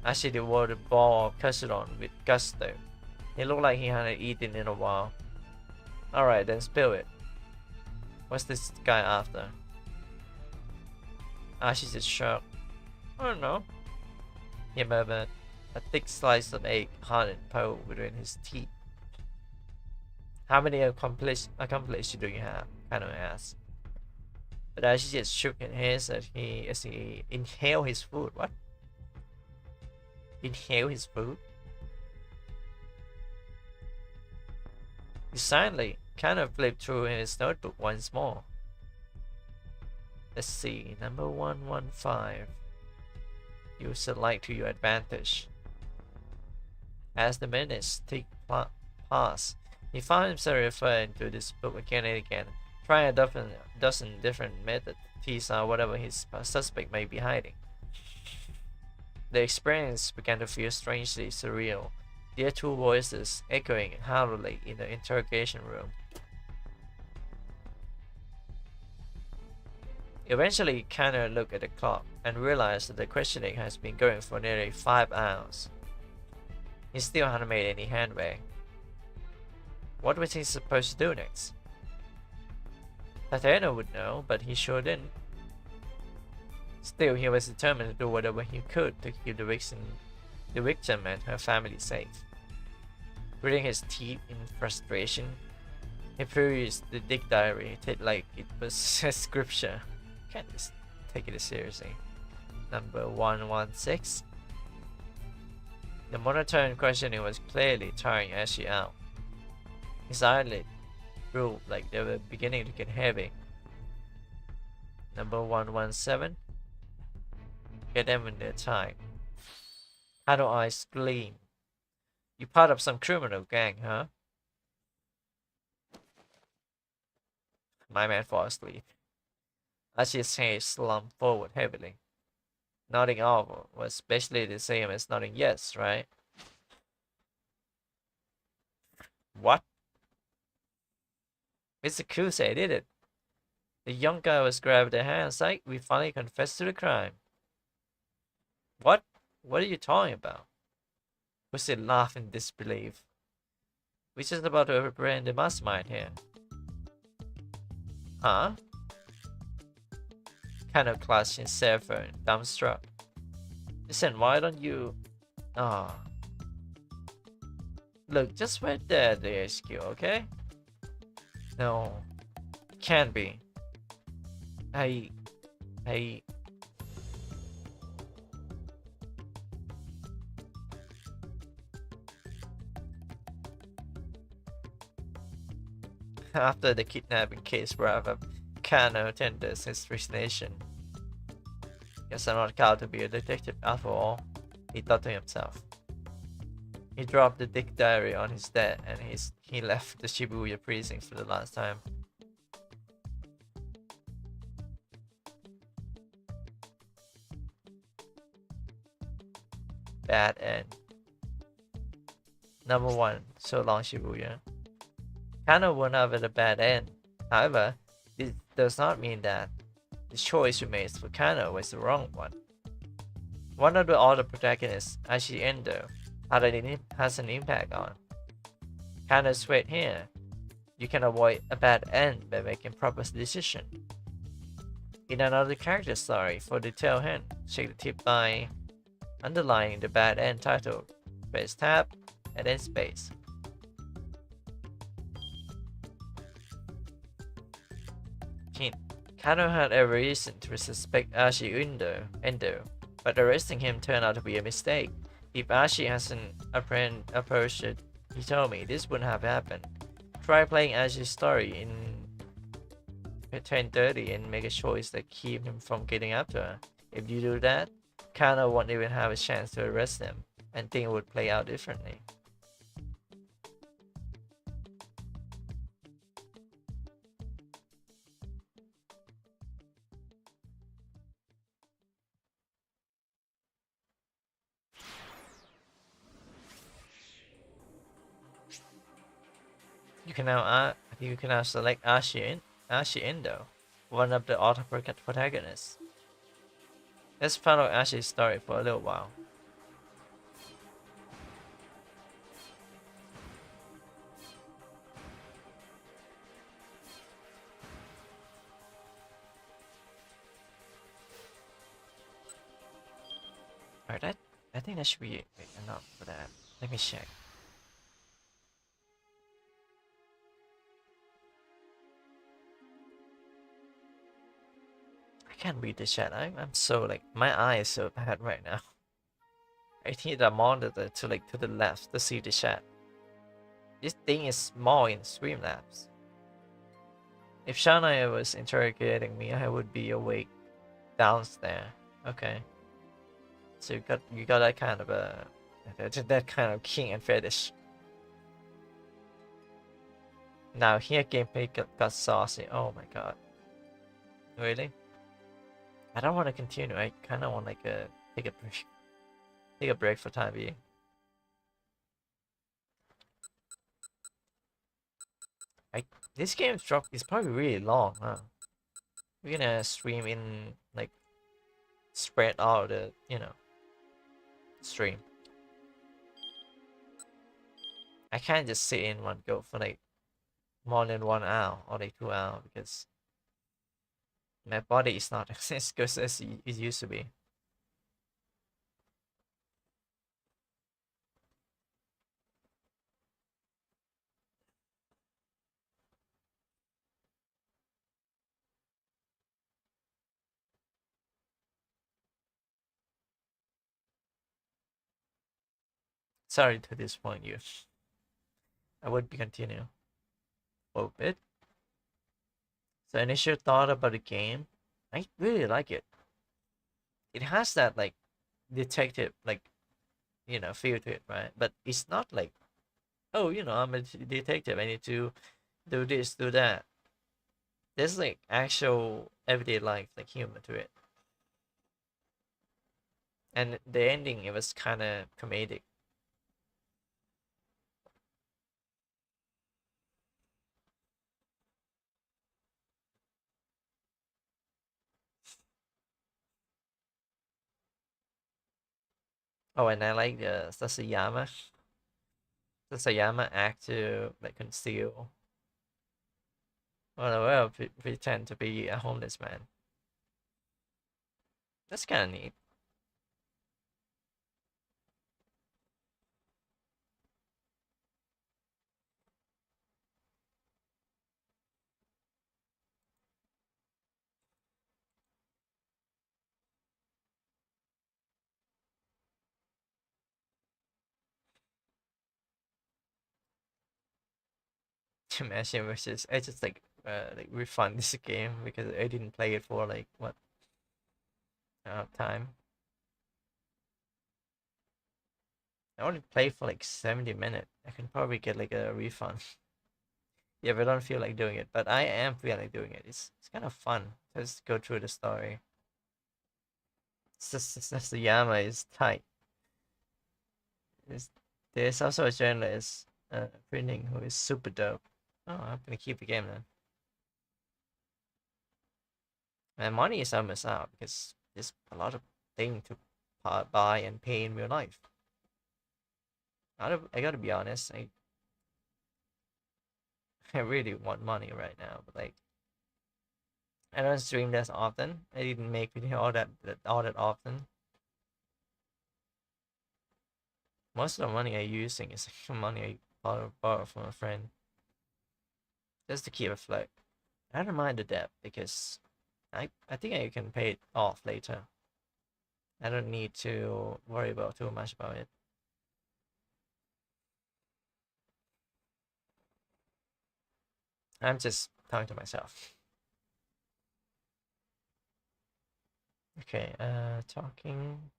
Actually, devoured a ball of casserole with gusto. It looked like he hadn't eaten in a while. Alright, then spill it. What's this guy after? Ashi is shocked. I don't know. He murmured, a thick slice of egg hard and pole between his teeth. How many accomplices do you have? Kano asked. But Ashi just shook his head as he inhaled his food. What? Inhale his food? He silently kind of flipped through his notebook once more. Let's see, number 115. Use the light to your advantage. As the minutes pass, he found himself referring to this book again and again, trying a dozen different methods to tease out whatever his suspect may be hiding. The experience began to feel strangely surreal, their two voices echoing hollowly in the interrogation room. Eventually, Kanno looked at the clock and realized that the questioning has been going for nearly 5 hours. He still hadn't made any headway. What was he supposed to do next? Tateno would know, but he sure didn't. Still, he was determined to do whatever he could to keep the victim and her family safe. Gritting his teeth in frustration, he perused the dick diary like it was scripture. Can't just take it seriously. Number 116. The monotone questioning was clearly tiring Ashi out. His eyelids drooped like they were beginning to get heavy. Number 117. Get them in their time. How eyes gleam. You part of some criminal gang, huh? My man fell asleep. Ashi's head slumped forward heavily. Nodding off was basically the same as nodding yes, right? What? Mr. Kusei did it. The young guy was grabbed their hands like we finally confessed to the crime. What? What are you talking about? Kusei laughed in disbelief. We're just about to represent the mastermind here. Huh? Kind of clutched his cell phone, dumbstruck. Listen, why don't you... Ah. Look, just wait there at the HQ, okay? No. Can't be. I... After the kidnapping case wrapped up, Kano tenders his resignation. Guess I'm not called to be a detective after all, he thought to himself. He dropped the dick diary on his desk and he left the Shibuya precinct for the last time. Bad end. Number 1. So long, Shibuya. Kano won't have a bad end. However, this does not mean that the choice you made for Kano was the wrong one. One of the other protagonists, Ashi Endo, has an impact on. Kano's right here. You can avoid a bad end by making proper decision. In another character story, for detail hint, check the tip by underlining the bad end title, space tab, and then space. Hint. Kano had every reason to suspect Ashi Endo, but arresting him turned out to be a mistake. If Ashi hasn't approached it, he told me this wouldn't have happened. Try playing Ashi's story in 10:30 and make a choice that keep him from getting after her. If you do that, Kano won't even have a chance to arrest him, and things would play out differently. You can now select Ashi Indo, one of the auto protagonists. Let's follow Ashi's story for a little while. Alright, I think that should be enough for that. Let me check. I can't read the chat. I'm so like my eye is so bad right now. I need a monitor to like to the left to see the chat. This thing is small in Streamlabs. If Shania was interrogating me, I would be awake downstairs. Okay. So you got that kind of a that kind of king and fetish. Now here gameplay got saucy. Oh my god. Really? I don't want to continue. I kind of want like take a break. Take a break for time being. I this game's drop is probably really long, huh? We're gonna stream in like spread out the stream. I can't just sit in one go for like more than 1 hour or like 2 hours because my body is not as good as it used to be. Sorry to disappoint you. I would be continue a bit. So initial thought about the game, I really like it. It has that like detective like feel to it, right? But it's not like, oh, I'm a detective. I need to do this, do that. There's like actual everyday life, like humor to it. And the ending, it was kind of comedic. Oh, and I like the Sasayama act to like conceal, well, pretend to be a homeless man. That's kind of neat. Imagine versus I just like refund this game because I didn't play it for like what time. I only played for like 70 minutes. I can probably get like a refund. Yeah, but I don't feel like doing it. But I am feeling like doing it. It's kind of fun. Just go through the story. It's just the Yama is tight. It's, there's also a journalist printing who is super dope. Oh, I'm gonna keep the game then. And money is almost out because there's a lot of things to buy and pay in real life. I gotta be honest. I really want money right now, but like I don't stream that often. I didn't make video all that often. Most of the money I'm using is money I borrow from a friend just to keep afloat. I don't mind the debt because I think I can pay it off later. I don't need to worry about too much about it. I'm just talking to myself. Okay, talking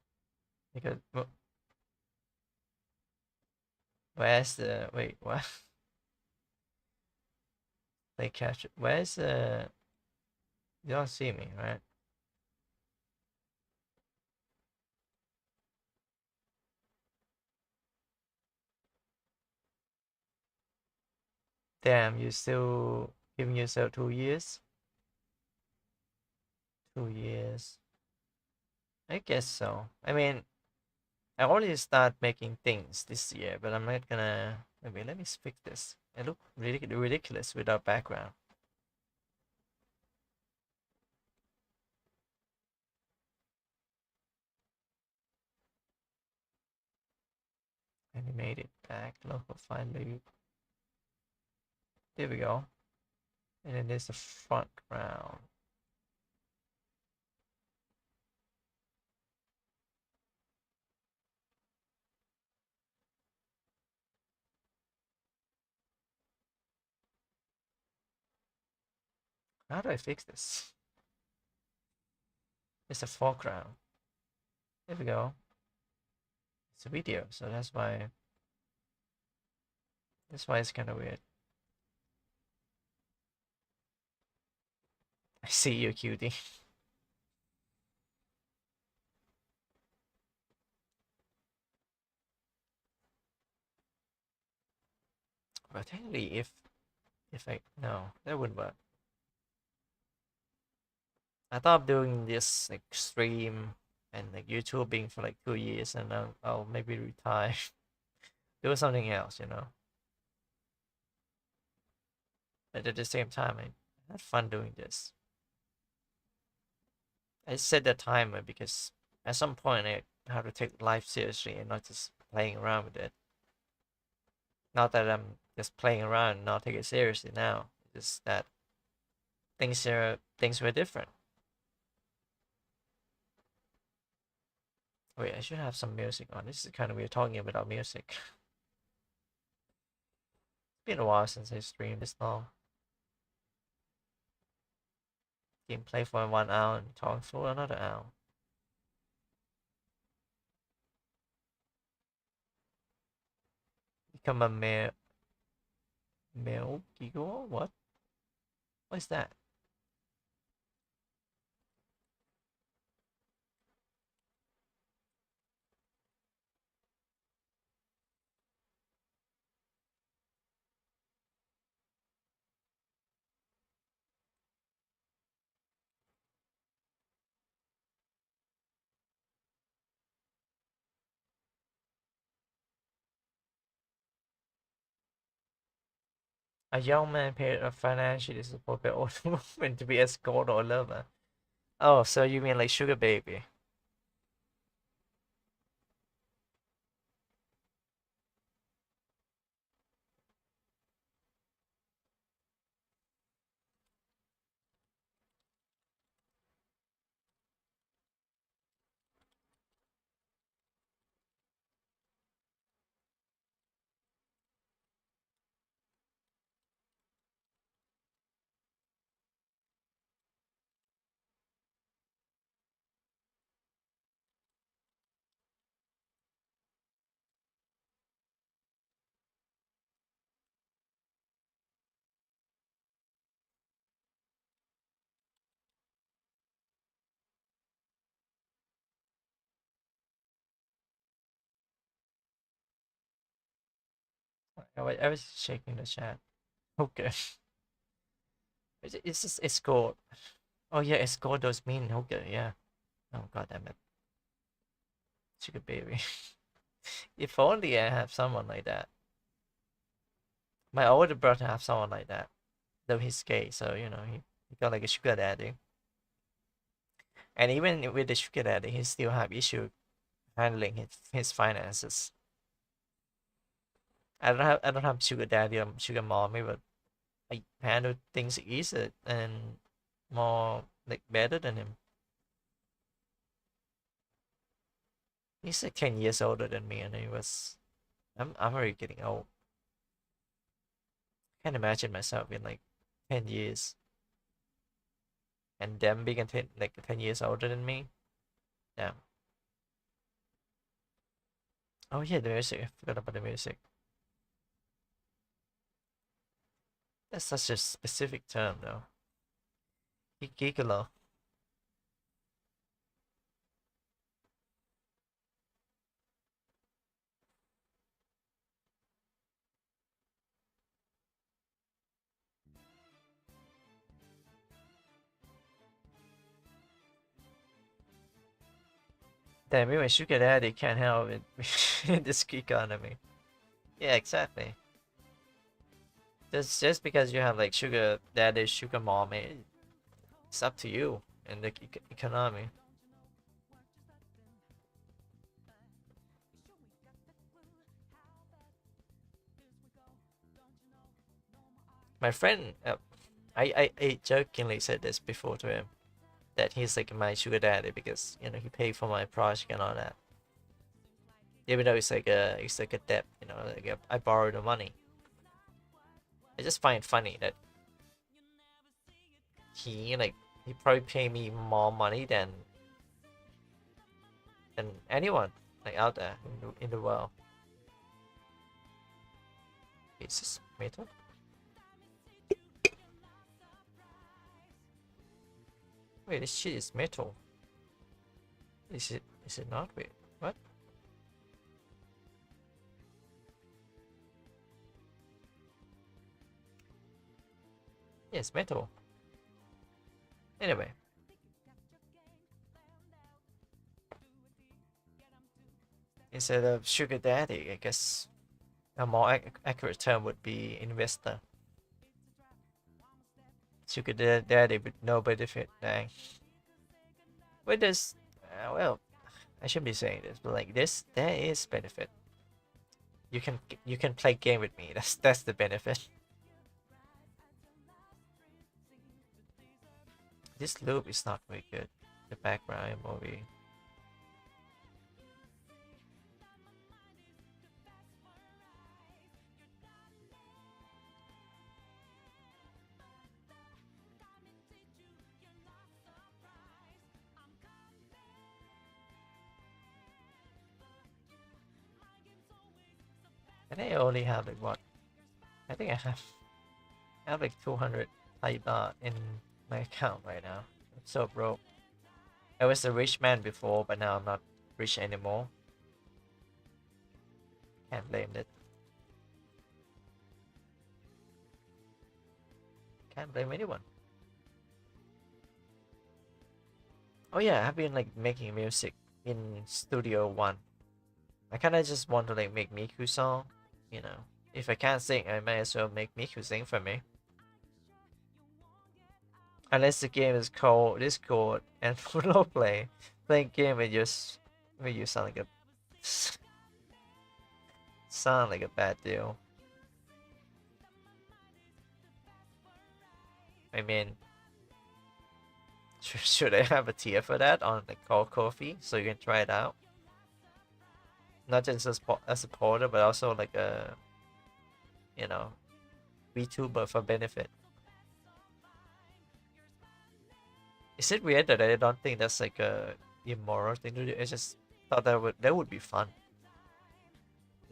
because where's the wait what? They catch it. Where's the? You don't see me, right? Damn, you still giving yourself 2 years? 2 years. I guess so. I mean, I already start making things this year, but I'm not gonna. Maybe let me fix this. It look ridiculous without background. Animate it back. Local file loop. There we go. And then there's the front ground. How do I fix this? It's a foreground. There we go. It's a video, so that's why it's kind of weird. I see you, cutie. But technically, if I no, that wouldn't work. I thought of doing this like stream and like YouTubing for like 2 years, and I'll maybe retire, do something else, you know. But at the same time, I had fun doing this. I set the timer because at some point I have to take life seriously and not just playing around with it. Not that I'm just playing around and not take it seriously now. Just that things were different. Wait, I should have some music on. This is kind of weird talking without music. It's been a while since I streamed this long. Gameplay for 1 hour and talk for another hour. Become a male giggle? What? What is that? A young man paid a financially support older woman to be escort or lover. Oh, so you mean like sugar baby? I was checking the chat. Okay. It's just escort. Oh yeah, escort does mean okay, yeah. Oh god damn it. Sugar baby. If only I have someone like that. My older brother have someone like that. Though he's gay, so you know he got like a sugar daddy. And even with the sugar daddy, he still have issue handling his finances. I don't have sugar daddy or sugar mommy, but I handle things easier and more like better than him. He's like 10 years older than me, and I'm already getting old. Can't imagine myself in like 10 years and them being like 10 years older than me. Yeah. Oh yeah, the music. I forgot about the music. That's such a specific term though. Gigolo. Damn, even sugar daddy can't help it in this economy. Yeah, exactly. Just because you have like sugar daddy, sugar mommy, it's up to you in the economy. My friend, I jokingly said this before to him that he's like my sugar daddy because you know he paid for my project and all that. Even though it's like a debt, you know, like I borrowed the money. I just find it funny that he probably pay me more money than anyone like out there in the world. It's just metal. Wait, this shit is metal. Is it? Is it not? Wait, what? Yeah, it's metal. Anyway. Instead of sugar daddy, I guess a more accurate term would be investor. Sugar daddy with no benefit. Dang. Wait, there's well, I shouldn't be saying this, but like this, there is benefit. You can play game with me. That's the benefit. This loop is not very good. The background movie. And I only have like what? I think I have like 200 Thai baht in my account right now. I'm so broke. I was a rich man before, but now I'm not rich anymore. Can't blame it. Can't blame anyone. Oh yeah, I've been like making music in Studio One. I kinda just want to like make Miku song, you know. If I can't sing, I might as well make Miku sing for me. Unless the game is called Discord and role play, playing game with you sound like a bad deal. I mean, should I have a tier for that on like Call Coffee so you can try it out? Not just as a supporter, but also like a, you know, VTuber for benefit. Is it weird that I don't think that's like a immoral thing to do? I just thought that would be fun.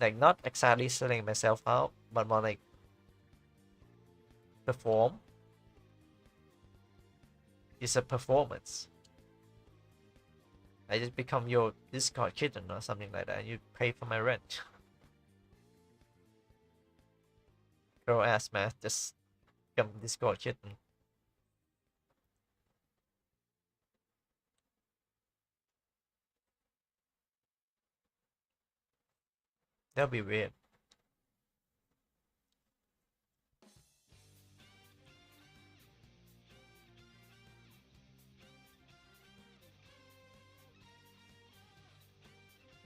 Like not exactly selling myself out, but more like perform. It's a performance. I just become your Discord kitten or something like that, and you pay for my rent. Girl ass man, just become Discord kitten. That'll be weird.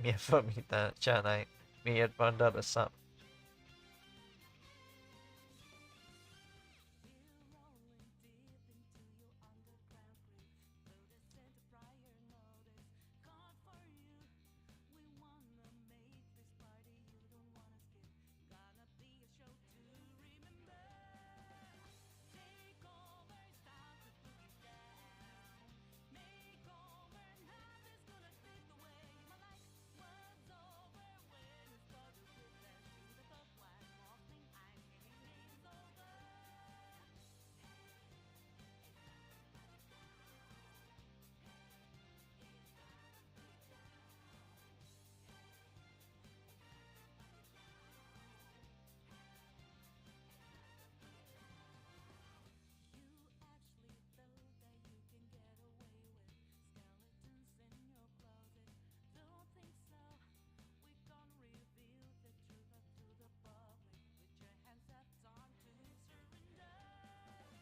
Mia Famita, Chanai, Mia Banda the Sub.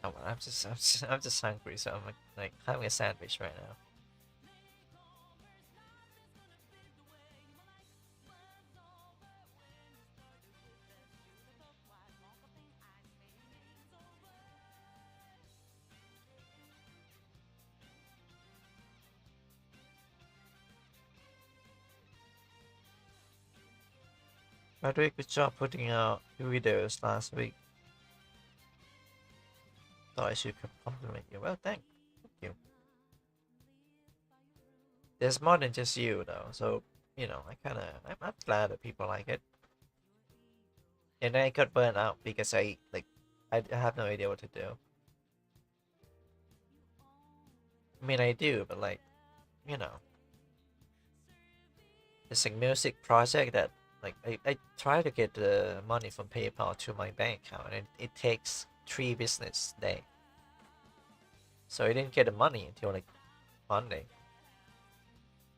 Oh, well, I'm just hungry, so I'm like having a sandwich right now. By the way, good job putting out the videos last week. Thought I should compliment you. Well, thank you. There's more than just you though, so you know, I'm glad that people like it. And then I got burned out because I have no idea what to do. I mean, I do, but like, you know, it's a music project that I try to get the money from PayPal to my bank account, and it takes 3 business days. So I didn't get the money until like Monday.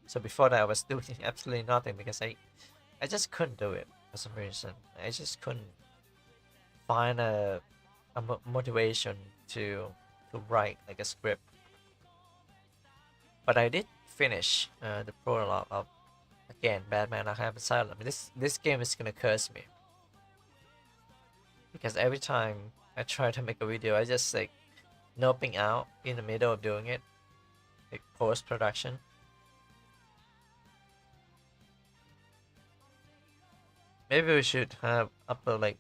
So before that, I was doing absolutely nothing because I just couldn't do it for some reason. I just couldn't find a motivation to write like a script. But I did finish the prologue of, again, Batman Arkham Asylum. This game is gonna curse me because every time I try to make a video, I just like noping out in the middle of doing it, like post production. Maybe we should have upload like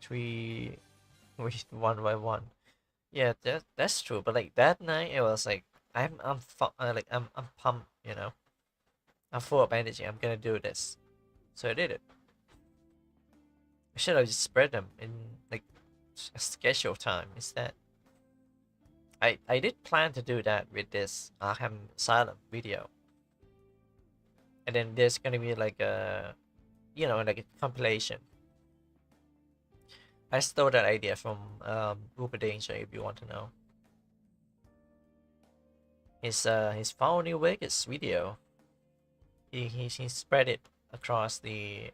three one by one. Yeah, that's true. But like that night, it was like I'm pumped. You know, I'm full of energy. I'm gonna do this, so I did it. I should have just spread them in like a schedule time instead. I did plan to do that with this Arkham Asylum video, and then there's gonna be like a, you know, like a compilation. I stole that idea from Uber Danger, if you want to know. His found new Vegas video. He spread it across the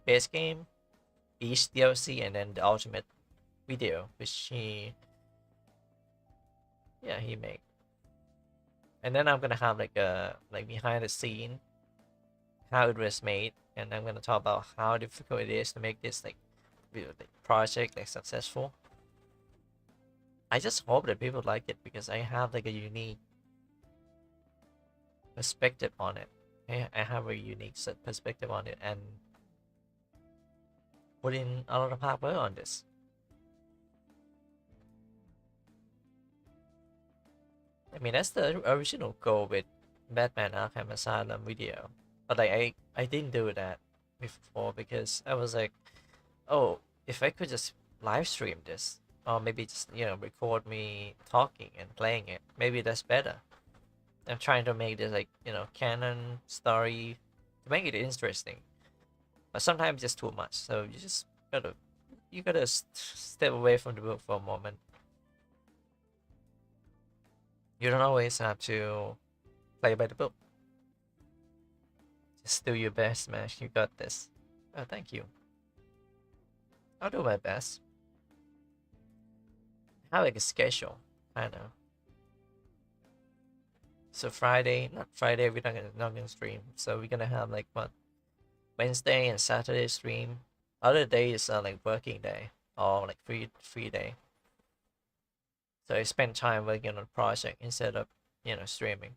base game, each DLC, and then the ultimate video, which he made. And then I'm gonna have like a behind the scene, how it was made, and I'm gonna talk about how difficult it is to make this like project like successful. I just hope that people like it because I have like a unique perspective on it. I have a unique perspective on it and put in a lot of hard work on this. I mean, that's the original goal with Batman Arkham Asylum video, but like I didn't do that before because I was like, oh, if I could just live stream this, or maybe just, you know, record me talking and playing it, maybe that's better. I'm trying to make this like, you know, canon story to make it interesting, but sometimes just too much. So you gotta step away from the book for a moment. You don't always have to play by the book. Just do your best, man. You got this. Oh, thank you. I'll do my best. I have like a schedule, I know. So Friday, not Friday, we're not gonna stream. So we're gonna have like what, Wednesday and Saturday stream. Other days are like working day or like free day. So I spend time working on a project instead of, you know, streaming.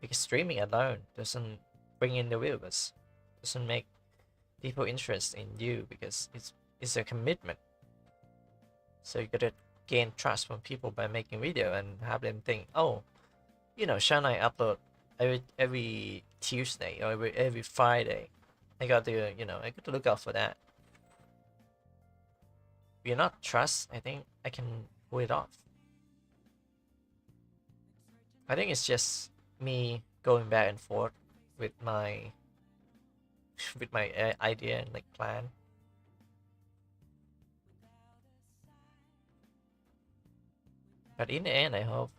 Because streaming alone doesn't bring in the viewers, doesn't make people interested in you because it's a commitment. So you gotta gain trust from people by making video and have them think, oh, you know, Shan I upload every Tuesday or every Friday. I got to, you know, I got to look out for that. If you're not trust, I think I can pull it off. I think it's just me going back and forth with my idea and like plan. But in the end, I hope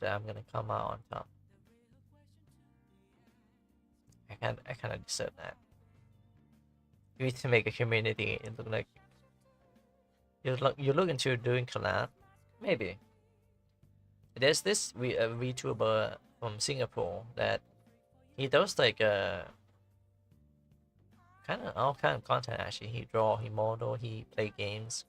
that I'm gonna come out on top. I kind of deserve that. You need to make a community and look like you look into doing collab. Maybe there's this VTuber from Singapore that he does like kind of all kind of content actually. He draw, he model, he play games,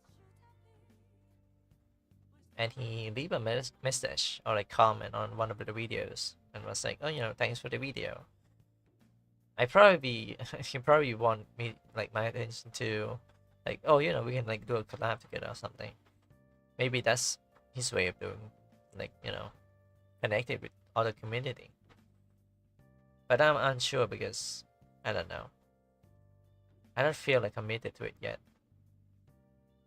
and he leave a message or like comment on one of the videos and was like, oh, thanks for the video. I probably be he probably want me like my attention to like, oh, we can like do a collab together or something. Maybe that's his way of doing like, connected with other community. But I'm unsure because I don't know. I don't feel like committed to it yet.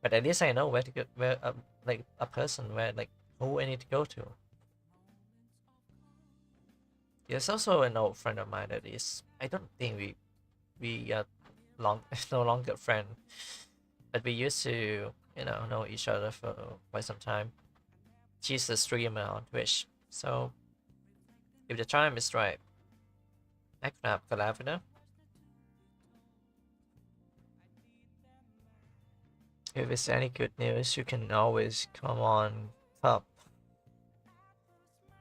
But at least I know where to go, where like a person where like who I need to go to. There's also an old friend of mine that is I don't think we are long no longer friend, but we used to know each other for quite some time. She's a streamer on Twitch, so if the time is right, I could have collab with her. If it's any good news, you can always come on top.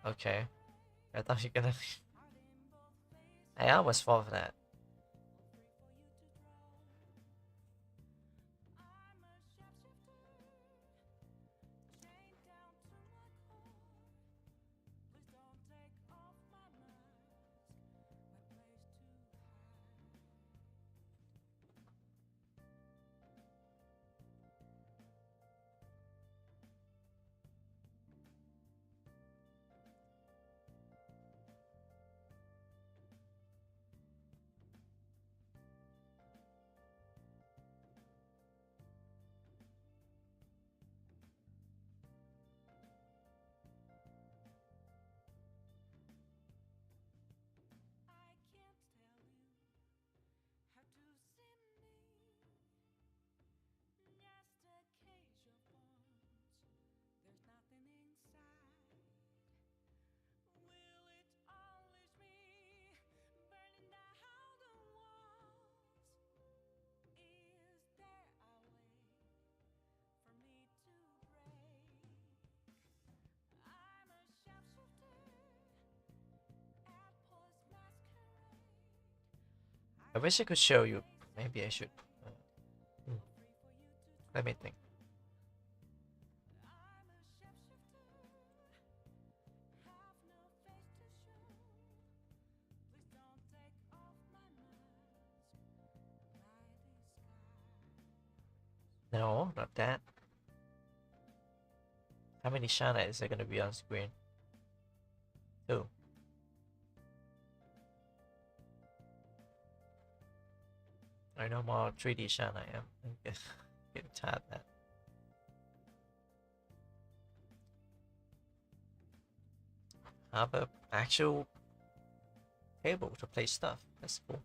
Okay, I thought you're gonna. I almost fall for that. I wish I could show you. Maybe I should. Hmm, Let me think. No, not that. How many Shana is there gonna be on screen? 2. I know more 3D Shana I am. I'm getting tired of that. Have a actual table to play stuff. That's cool.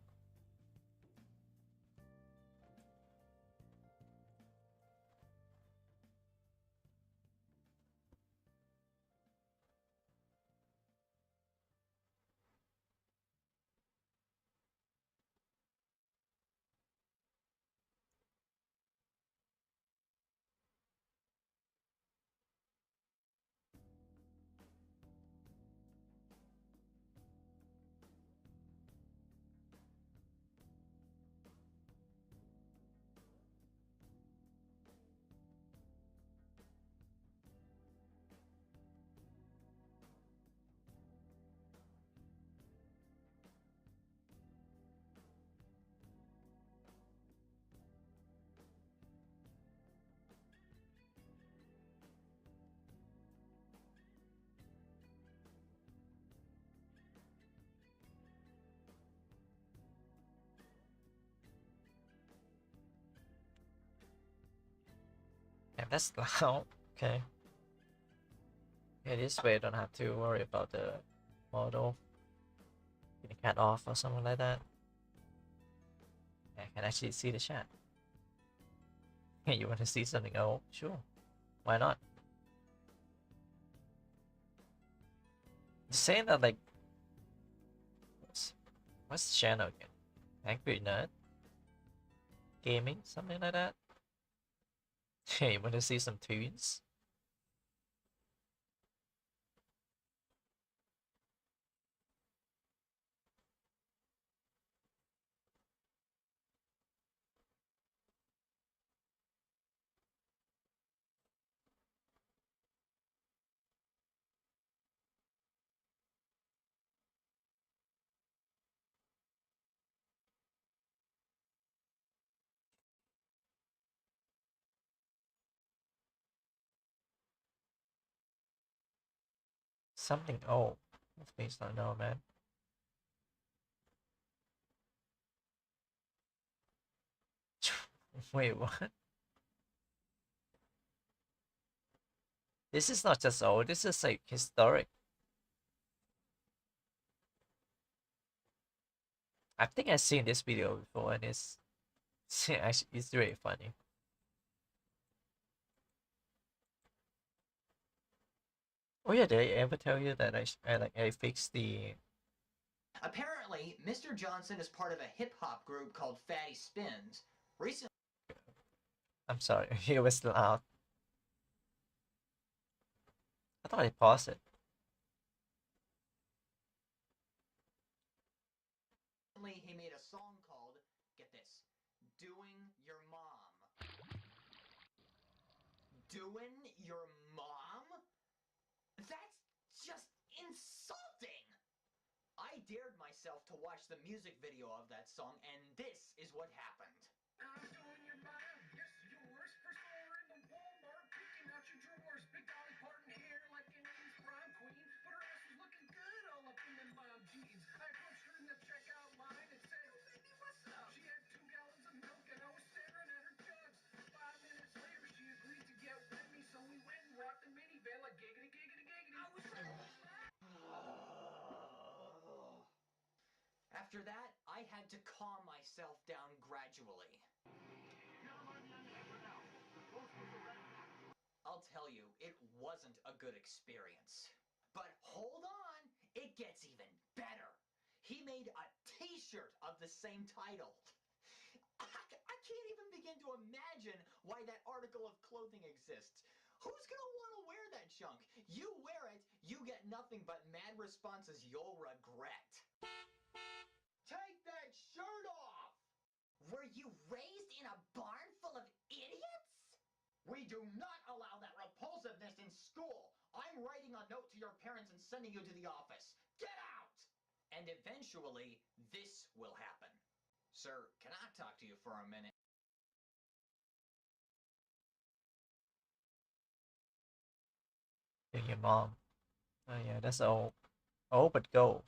Yeah, that's loud. Okay. Yeah, this way I don't have to worry about the model getting cut off or something like that. I can actually see the chat. Hey, you want to see something? Oh, sure. Why not? Just saying that, like, what's the channel again? Angry Nerd? gaming, something like that. Hey, you wanna see some tunes? Something old. Please don't know, man. Wait, what? This is not just old, this is like historic. I think I've seen this video before and it's actually it's really funny. Oh yeah, did I ever tell you that I fixed the Apparently, Mr. Johnson is part of a hip-hop group called Fatty Spins. Recently, I'm sorry, it was loud. I thought I paused it. he made a song called, get this, Doing Your Mom. Doing Your Mom? That's just insulting! I dared myself to watch the music video of that song, and this is what happened. I'm doing your mom, yes, yours. First floor in the Walmart, picking out your drawers. Big Dolly Parton hair like an 80s prom queen, but her ass was looking good all up in them mom jeans. I approached her in the checkout line and said, oh baby, what's up? She had 2 gallons of milk and I was staring at her jugs. 5 minutes later, she agreed to get with me, so we went and rocked the minivan like giggity, giggity, giggity. I was After that, I had to calm myself down gradually. I'll tell you, it wasn't a good experience. But hold on, it gets even better. He made a t-shirt of the same title. I can't even begin to imagine why that article of clothing exists. Who's gonna want to wear that junk? You wear it, you get nothing but mad responses you'll regret. Take that shirt off! Were you raised in a barn full of idiots? We do not allow that repulsiveness in school. I'm writing a note to your parents and sending you to the office. Get out! And eventually, this will happen. Sir, can I talk to you for a minute? Your mom. Oh yeah, that's old. Oh but go.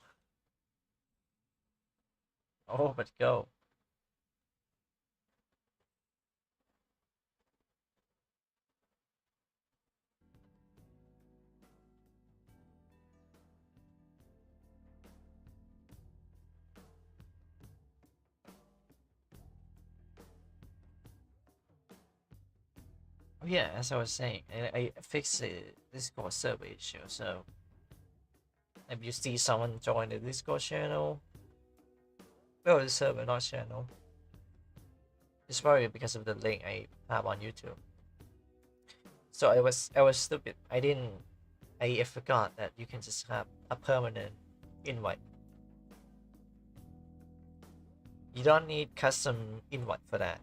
Oh but go. Oh yeah, as I was saying, I fixed the Discord server issue, so if you see someone join the Discord channel, well, the server, not channel, it's probably because of the link I have on YouTube. So I was stupid. I forgot that you can just have a permanent invite. You don't need custom invite for that.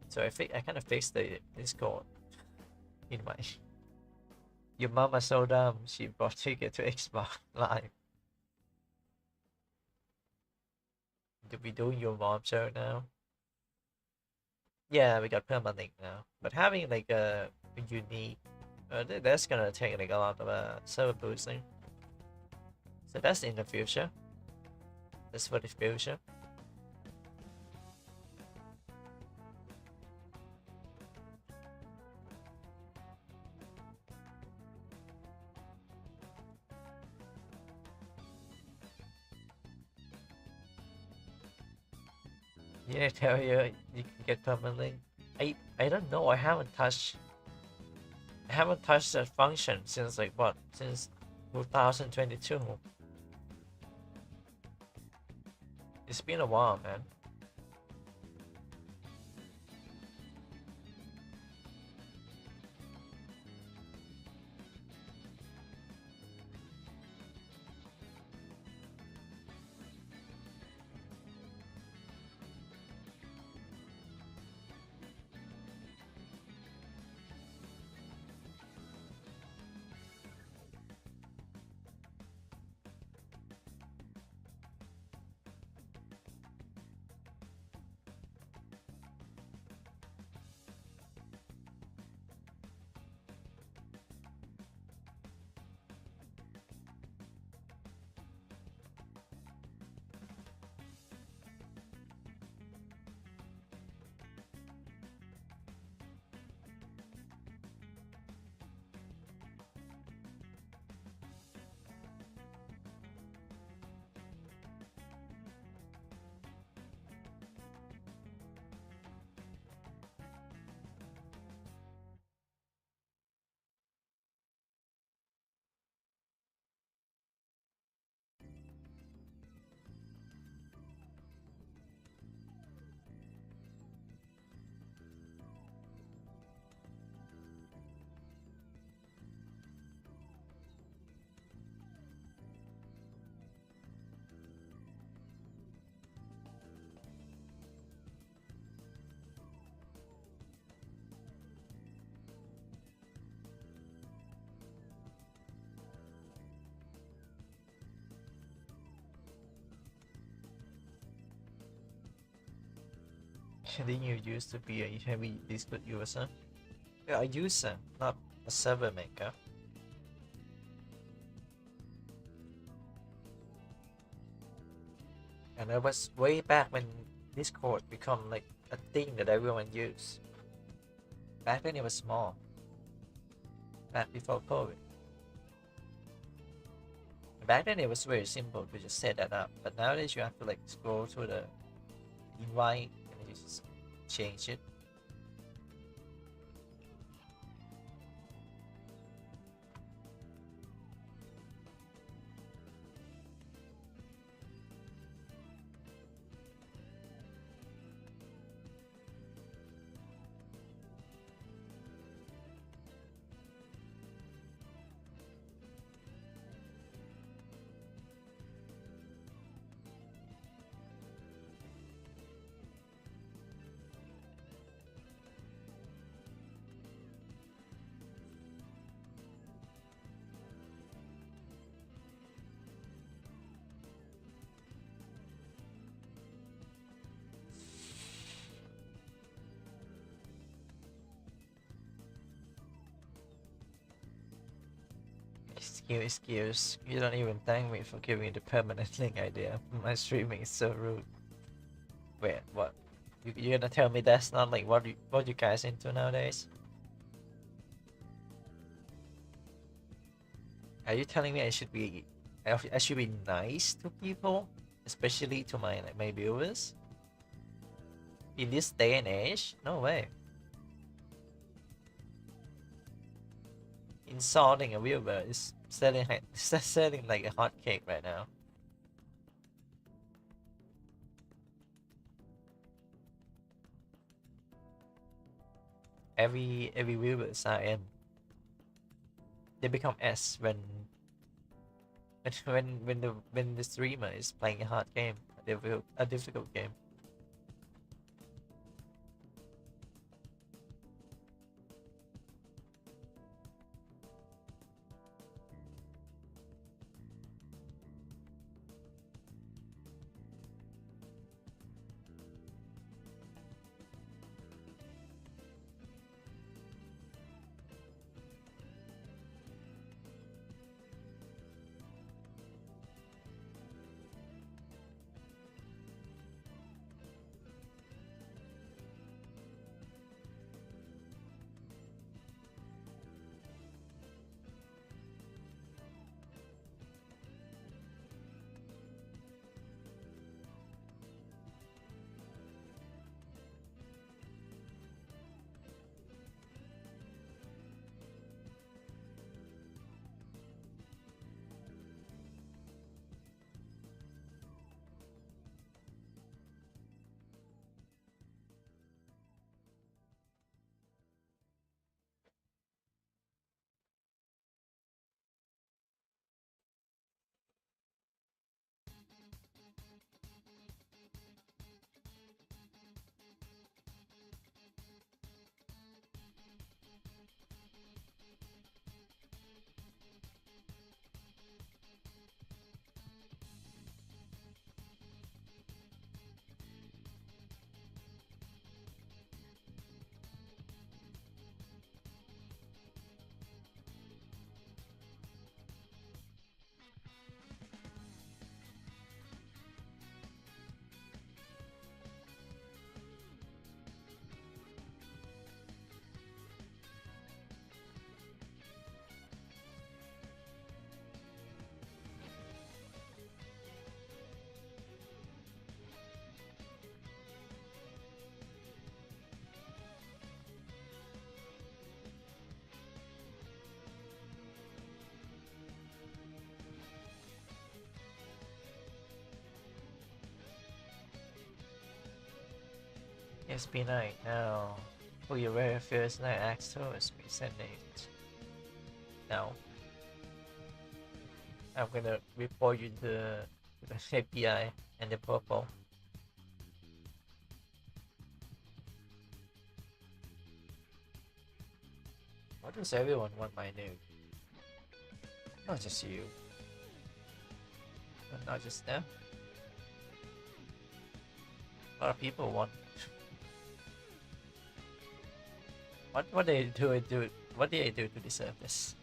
So I kind of fixed the Discord invite. Your mama so dumb, she bought ticket to Xbox Live. Do we do your mom show now? Yeah, we got permanent now. But having like a unique, that's gonna take like a lot of server boosting. So that's in the future. That's for the future. Yeah, I tell you, you can get permanent. I don't know. I haven't touched that function since like what? Since 2022. It's been a while, man. Didn't you used to be a heavy Discord user? Yeah, a user, not a server maker. And that was way back when Discord become like a thing that everyone used. Back then it was small. Back before COVID. Back then it was very simple to just set that up, but nowadays you have to like scroll through the invite and you just change it. Excuse. You don't even thank me for giving the permanent link idea. My streaming is so rude. Wait, what? You're gonna tell me that's not like what you guys into nowadays? Are you telling me I should be nice to people, especially to my viewers? In this day and age? No way. Insulting a viewer is selling like a hotcake right now. Every viewers are M. They become S when the streamer is playing a hard game, a difficult game. SB9 now. For your very first night asked host, we send it. Now. I'm gonna report you to the FBI and the purple. Why does everyone want my nude? Not just you. Not just them. A lot of people want. What they do what do they do to deserve this?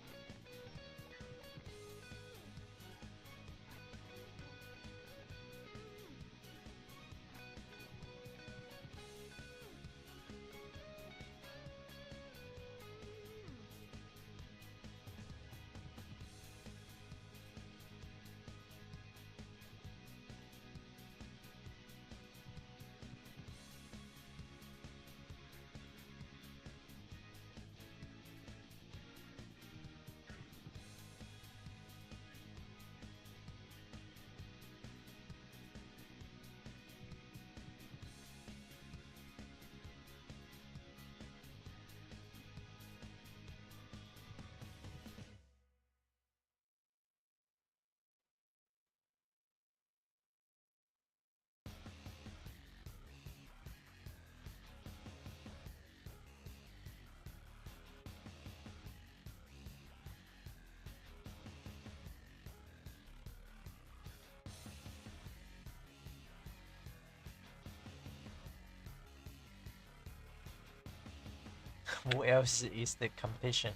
Who else is the competition?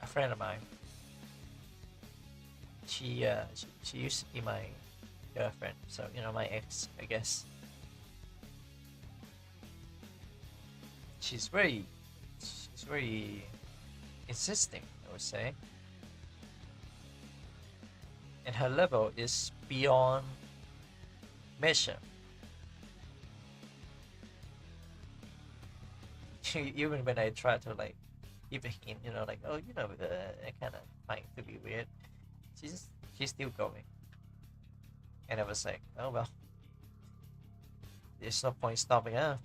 A friend of mine. She used to be my girlfriend, so you know, my ex, I guess. She's very insisting, I would say, and her level is beyond measure. Even when I try to like give a hint, you know, like, oh, you know, I kind of find it to be weird, she's still going, and I was like, oh well, there's no point stopping her.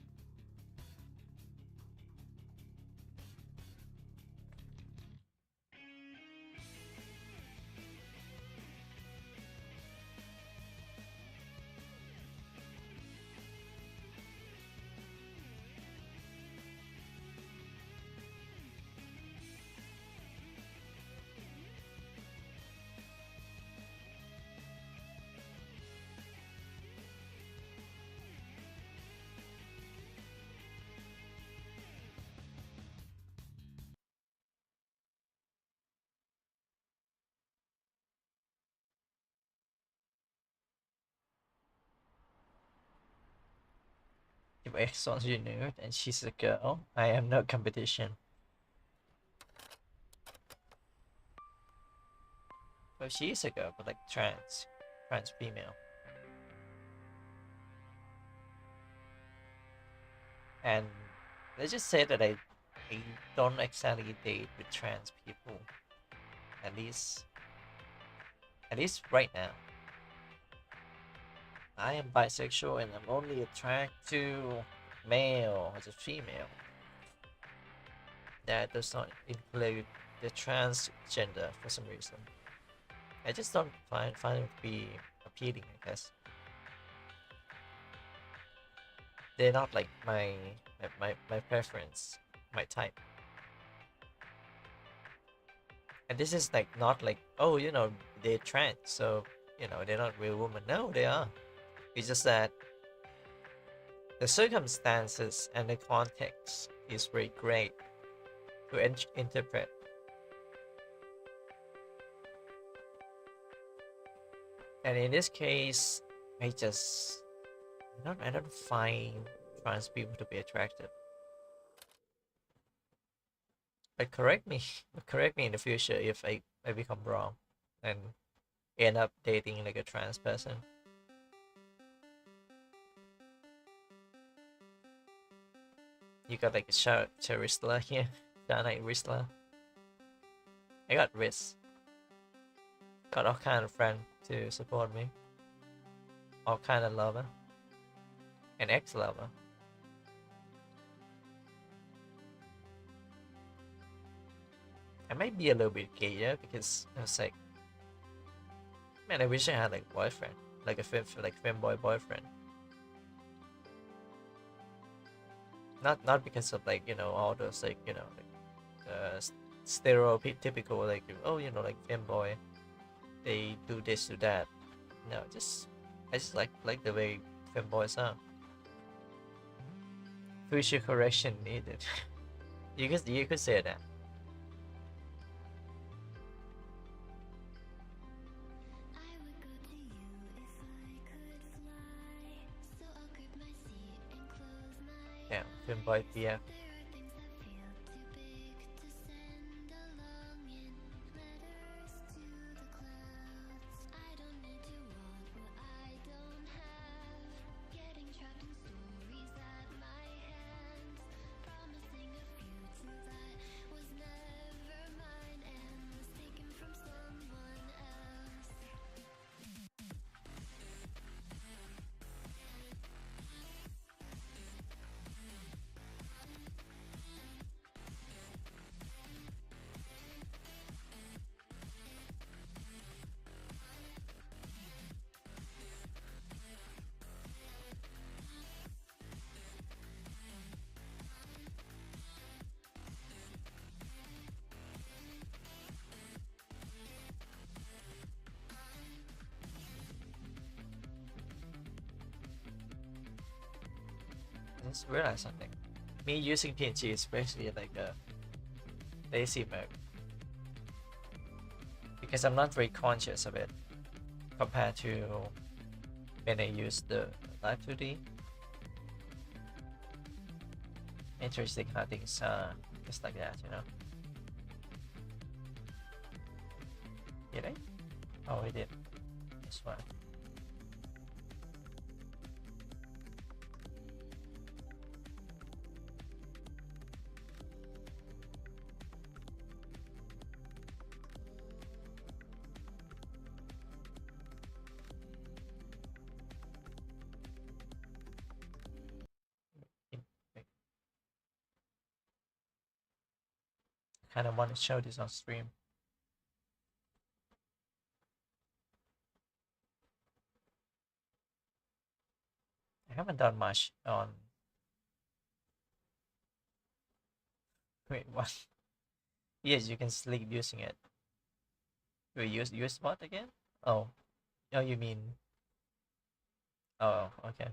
If X wants you nude and she's a girl, I am no competition. Well, she is a girl, but like trans female. And let's just say that I don't exactly date with trans people. At least right now. I am bisexual and I'm only attracted to male as a female. That does not include the transgender for some reason. I just don't find it to be appealing, I guess. They're not like my preference, my type. And this is like not like, oh, you know, they're trans, so you know they're not real women. No, they are. It's just that the circumstances and the context is very great to interpret. And in this case, I don't find trans people to be attractive. But correct me in the future if I become wrong and end up dating like a trans person. You got like a Charistla here, Knight Ristla. I got Riz. Got all kind of friend to support me. All kind of lover. an X level. I might be a little bit gayer because I was like, man, I wish I had like a boyfriend, like a femboy boyfriend. Not because of like, you know, all those like, you know, like stereotypical like, oh, you know, like femboy, they do this, do that. No, I just like the way femboys are. Future correction needed. you could say that. Damn, femboy PF. I just realized something. Me using PNG is basically like a lazy mode because I'm not very conscious of it compared to when I use the Live 2D. Interesting how things are just like that, you know. Did I? Oh, we did. This one. Kind of want to show this on stream. I haven't done much on. Wait, what? Yes, you can sleep using it. Wait, use what again? Oh, oh, you mean? Oh, okay.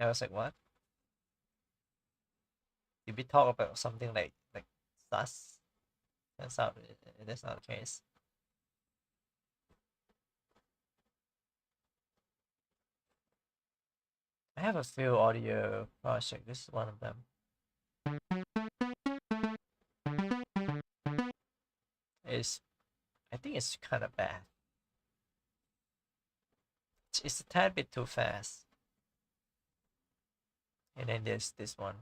I was like, what? Did we talk about something like sus? That's not. That's not the case. I have a few audio projects. This is one of them. I think it's kind of bad. It's a tad bit too fast. And then there's this one.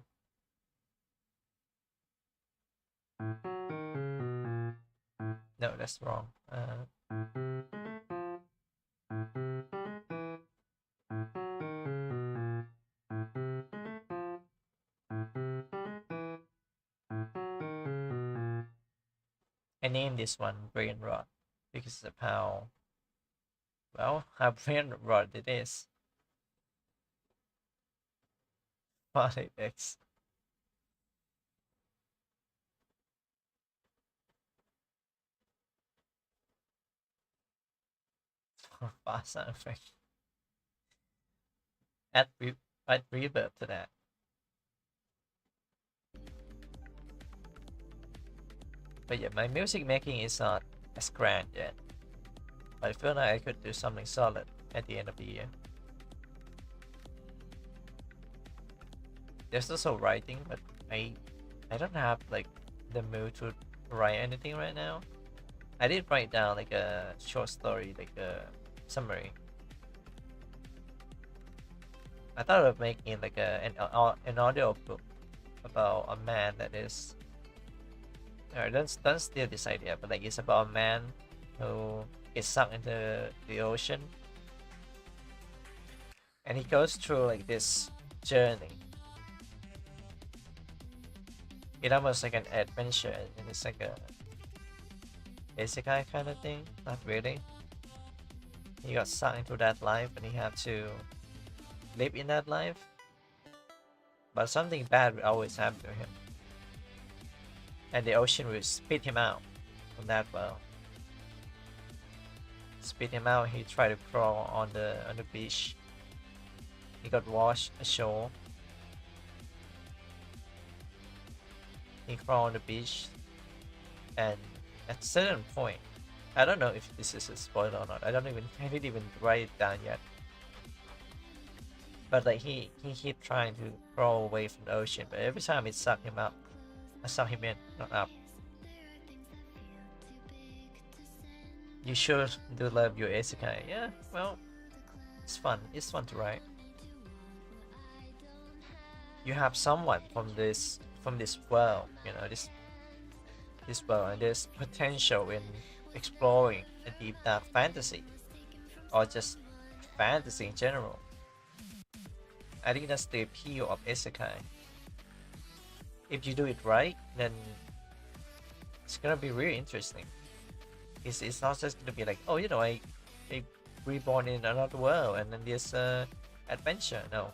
No, that's wrong. I named this one Brain Rot because of how, well, how brain rot it is. Politics. Fast sound effect. Add reverb to that. But yeah, my music making is not as grand yet. But I feel like I could do something solid at the end of the year. There's also writing, but I don't have like the mood to write anything right now. I did write down like a short story, like a summary. I thought of making like an audio book about a man that is. Don't steal this idea, but like it's about a man who gets sucked into the ocean, and he goes through like this journey. It almost like an adventure, and it's like a isekai kind of thing. Not really. He got sucked into that life, and he have to live in that life. But something bad will always happen to him, and the ocean will spit him out from that world. Spit him out. He tried to crawl on the beach. He got washed ashore. He crawled on the beach, and at a certain point, I don't know if this is a spoiler or not. I didn't even write it down yet. But like he keep trying to crawl away from the ocean, but every time it sucked him up, I suck him in, not up. You sure do love your isekai. Yeah, well, it's fun. It's fun to write. You have someone from this world, you know, this world, and there's potential in exploring a deep dark fantasy, or just fantasy in general. I think that's the appeal of isekai. If you do it right, then it's gonna be really interesting. It's not just gonna be like, oh, you know, I reborn in another world and then there's adventure. No,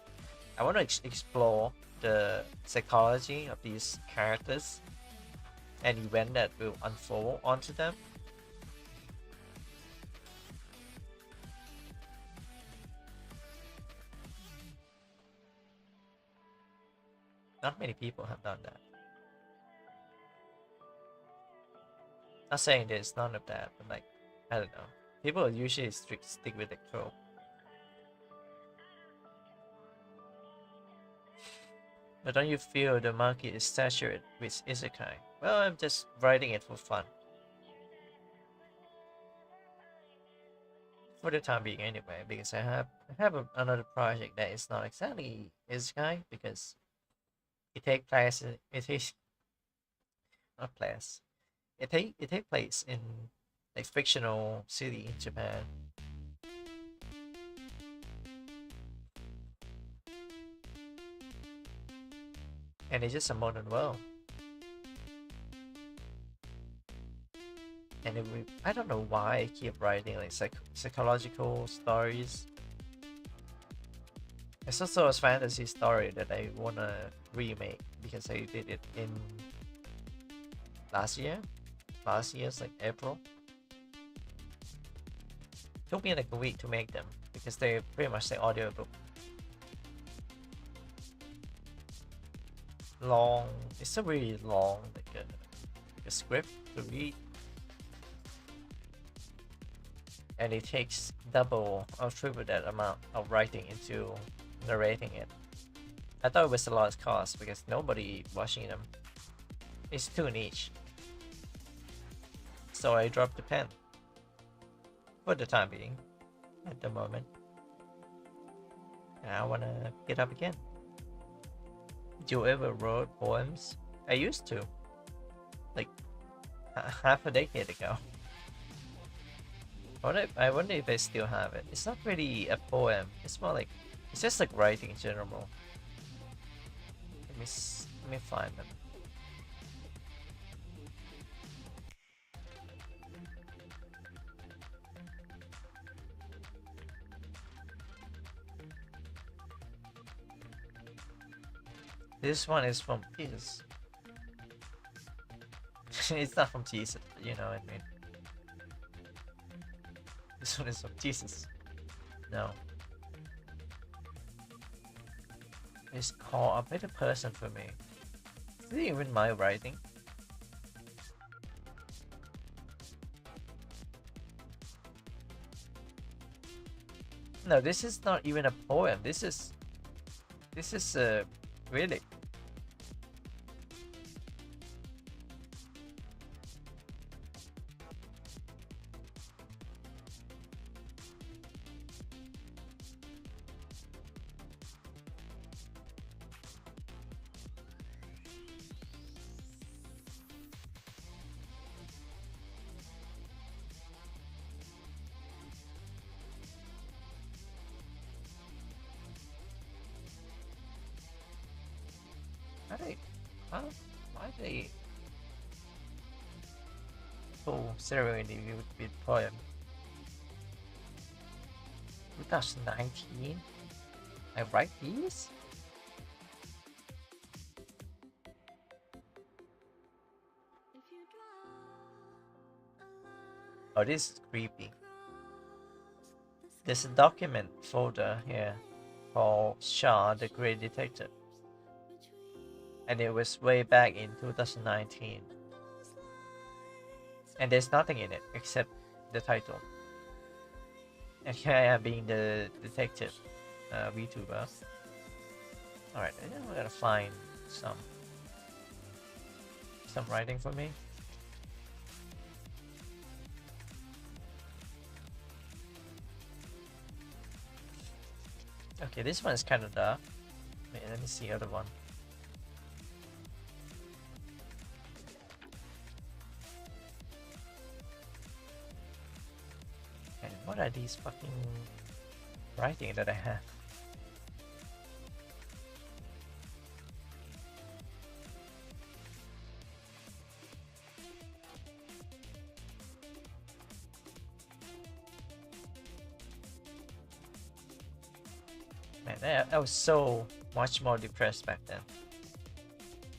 I want to explore the psychology of these characters and event that will unfold onto them. Not many people have done that. Not saying there's none of that, but like, I don't know. People usually stick with the trope. But don't you feel the market is saturated with isekai? Well, I'm just writing it for fun. For the time being anyway, because I have another project that is not exactly isekai, because it takes place, it is not place. It take place in like fictional city in Japan. And it's just a modern world. And I don't know why I keep writing like psychological stories. It's also a fantasy story that I wanna remake because I did it in last year's like April. Took me like a week to make them because they're pretty much the audiobook. Long, it's a really long like a script to read, and it takes double or triple that amount of writing into narrating it. I thought it was a lot of cost because nobody watching them. It's too niche. So I dropped the pen. For the time being. At the moment. And I wanna get up again. Did you ever wrote poems? I used to. Like half a decade ago. I wonder if I still have it. It's not really a poem. It's more like, it's just like writing in general. Let me find them. This one is from Jesus. It's not from Jesus, but you know what I mean. This one is from Jesus. No. It's called A Better Person for Me. Is it even my writing? No, this is not even a poem. This is really. Why they full ceremony with poem? 2019? I write these? Oh, this is creepy. There's a document folder here called Shah the Great Detective. And it was way back in 2019. And there's nothing in it except the title. And here I am being the detective VTuber. Alright, I think we're gonna find some writing for me. Okay, this one is kind of dark. Wait, let me see the other one. And what are these fucking writing that I have? Man, I was so much more depressed back then.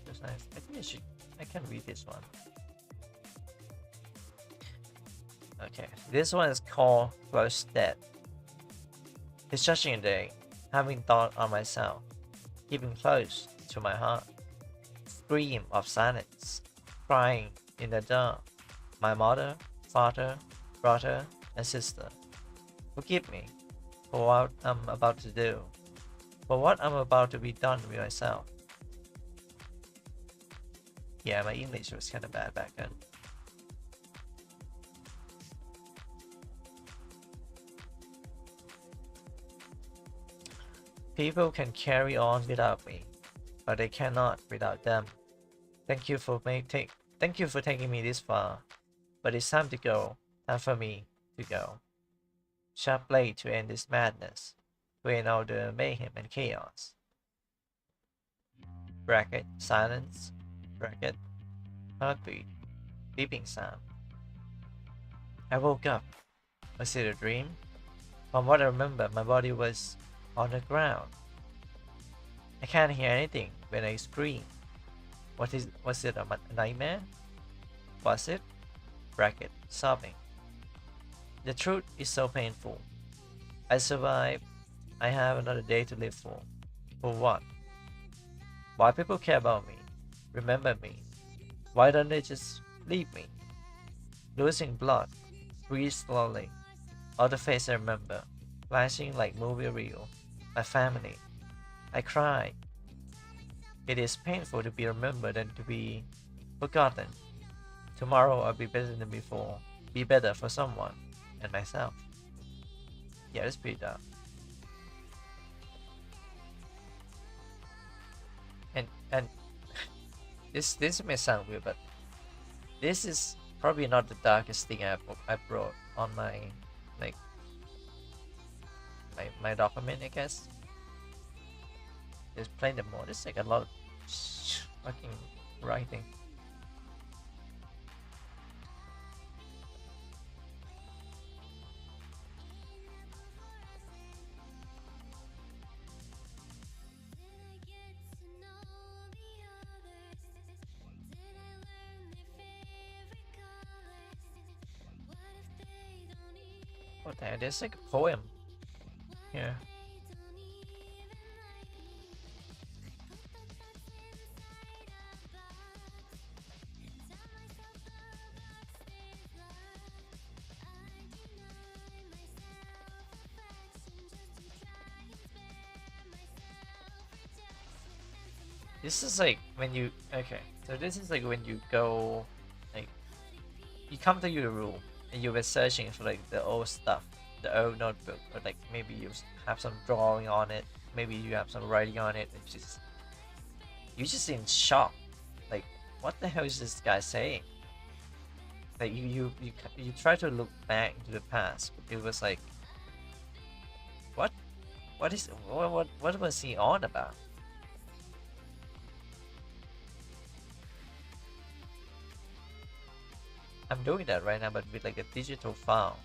It was nice. I think I can read this one. Okay, this one is called Close Dead. It's judging a day, having thought on myself, keeping close to my heart. Scream of silence, crying in the dark. My mother, father, brother, and sister. Forgive me for what I'm about to do, for what I'm about to be done with myself. Yeah, my English was kind of bad back then. People can carry on without me, but they cannot without them. Thank you for taking me this far, but it's time to go. Time for me to go. Sharp blade to end this madness, to end all the mayhem and chaos. Bracket, silence, bracket, heartbeat, beeping sound. I woke up. Was it a dream? From what I remember, my body was on the ground. I can't hear anything when I scream. Was it a nightmare? Was it? Bracket, sobbing. The truth is so painful. I survived. I have another day to live for. For what? Why people care about me? Remember me? Why don't they just leave me? Losing blood. Breathe slowly. All the face I remember. Flashing like movie reel. My family. I cried. It is painful to be remembered and to be forgotten. Tomorrow I'll be better than before. Be better for someone and myself. Yeah, that's pretty dark. And this may sound weird, but this is probably not the darkest thing I brought on my my document, I guess. There's plenty more. There's like a lot of fucking writing. What the hell? There's like a poem here. This is like when you, okay, so this is like when you go, like, you come to your room and you were searching for like the old stuff, the old notebook, or like maybe you have some drawing on it, maybe you have some writing on it, and you're just in shock. Like, what the hell is this guy saying? Like you try to look back into the past, but it was like, what was he on about? I'm doing that right now, but with like a digital file.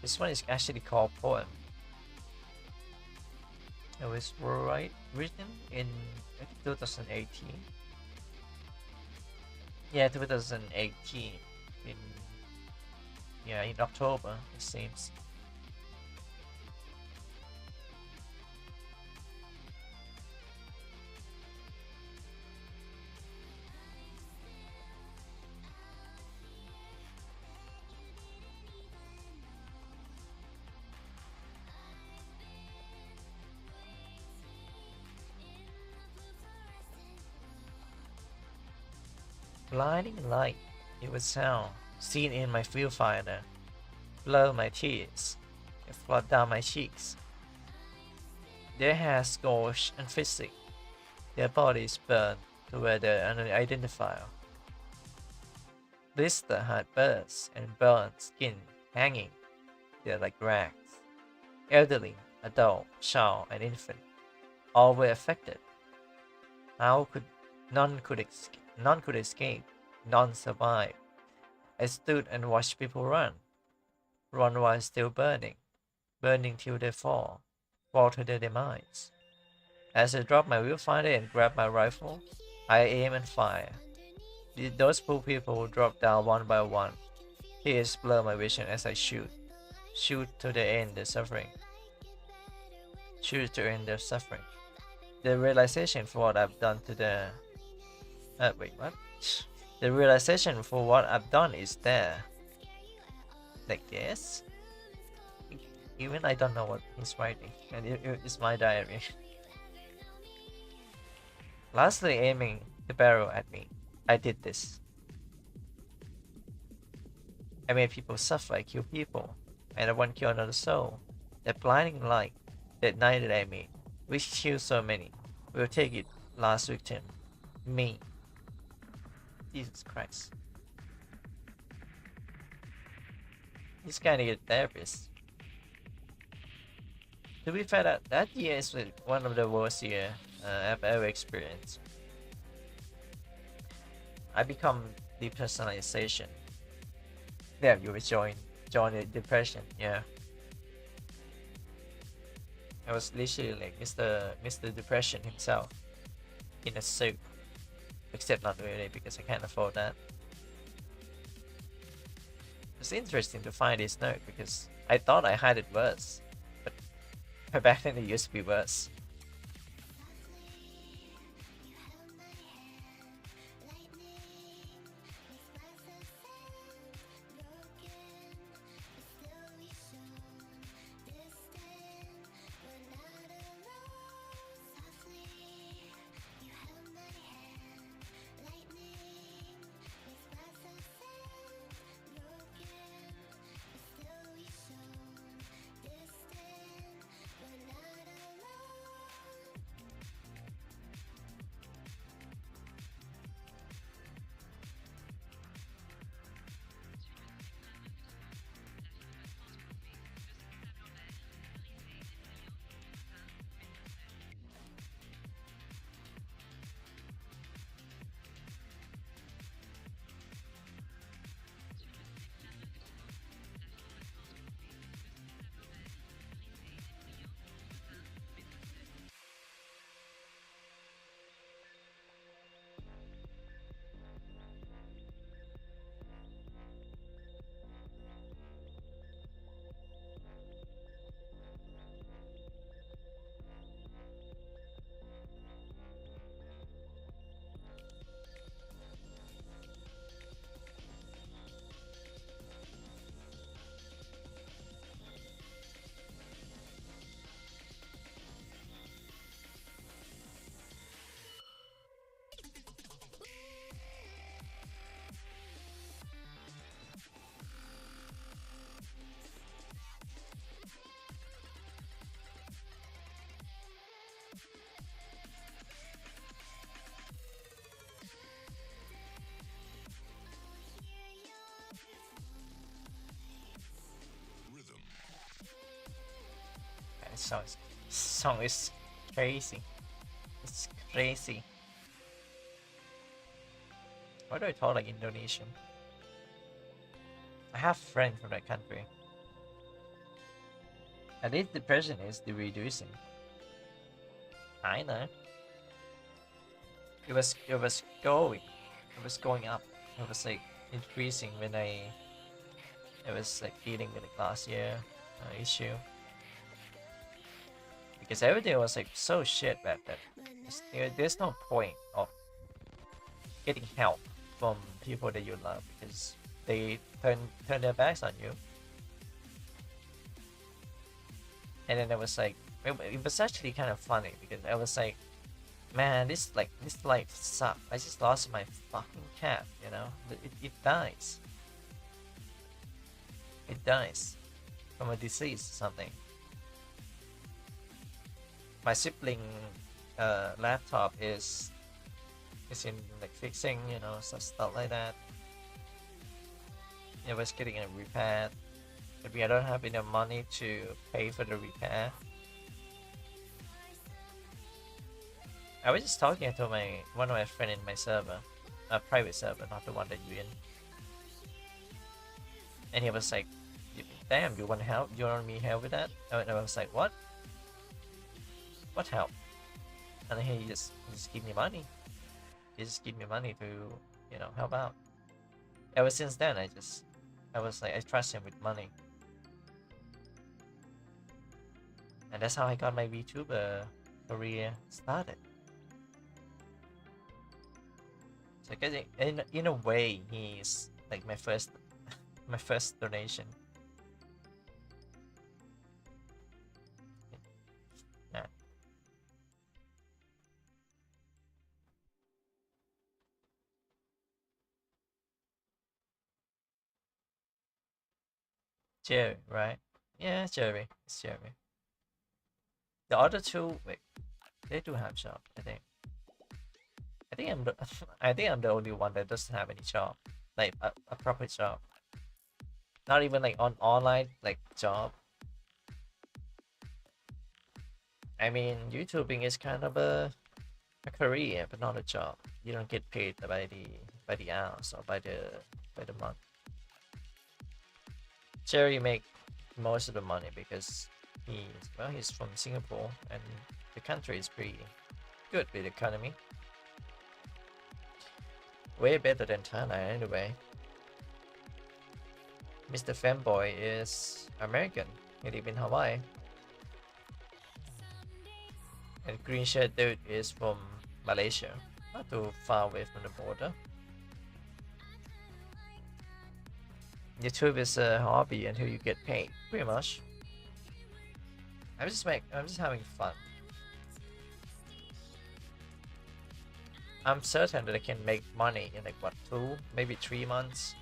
This one is actually called Poem. It was written in 2018. Yeah, 2018. In in October, it seems. Blinding light, it would sound, seen in my viewfinder, blur my tears, and flood down my cheeks. Their hair scorched and fizzy, their bodies burned to where they're unidentifiable. Blister had bursts and burned skin hanging there like rags. Elderly, adult, child, and infant, all were affected. How could none could escape, none survive. I stood and watched people run while still burning till they fall to their demise. As I dropped my viewfinder and grabbed my rifle, I aim and fire. Those poor people drop down one by one. Tears blur my vision as I shoot to the end their suffering. Shoot to end their suffering. The realization for what I've done to the wait, what? The realization for what I've done is there. Like this. Even I don't know what he's writing, and it's my diary. Lastly, aiming the barrel at me, I did this. I made people suffer, I killed people, and I won't kill another soul. That blinding light, that night that I made, which killed so many, will take it, last victim, me. Jesus Christ. He's kinda a therapist. To be fair, that year is one of the worst years I've ever experienced. I become depersonalization. Yeah, you will join the depression. Yeah, I was literally like Mr. Depression himself in a suit, except not really because I can't afford that. It's interesting to find this note because I thought I had it worse, but back then it used to be worse. This song is crazy. It's crazy. Why do I talk like Indonesian? I have friends from that country. At least the person is reducing. I know. It was going up. It was like increasing when I was like dealing with the last year issue. Because everything was like so shit back then. There's no point of getting help from people that you love because they turn their backs on you. And then it was like it was actually kind of funny because I was like, man, this life sucks. I just lost my fucking cat, you know. It dies. It dies from a disease or something. My sibling laptop is in like fixing, you know, stuff like that. It was getting a repair, but I don't have enough money to pay for the repair. I was just talking to one of my friends in my server, a private server, not the one that you're in. And he was like, damn, you want help? You want me help with that? And I was like, what? What help? And then he just give me money. He just give me money to, you know, help out. Ever since then, I was like, I trust him with money. And that's how I got my VTuber career started. So I guess in a way, he's like my first donation. Yeah. Jerry, right? Yeah, Jerry. It's Jerry. The other two, wait, they do have job, I think. I think I'm the only one that doesn't have any job, like a proper job. Not even like online like job. I mean, YouTubing is kind of a career, but not a job. You don't get paid by the hours or by the month. Jerry make most of the money because he's from Singapore and the country is pretty good with the economy. Way better than Thailand anyway. Mr. Femboy is American. He lives in Hawaii. And Green Shirt Dude is from Malaysia. Not too far away from the border. YouTube is a hobby until you get paid, pretty much. I'm just having fun. I'm certain that I can make money in like what, 2, maybe 3 months.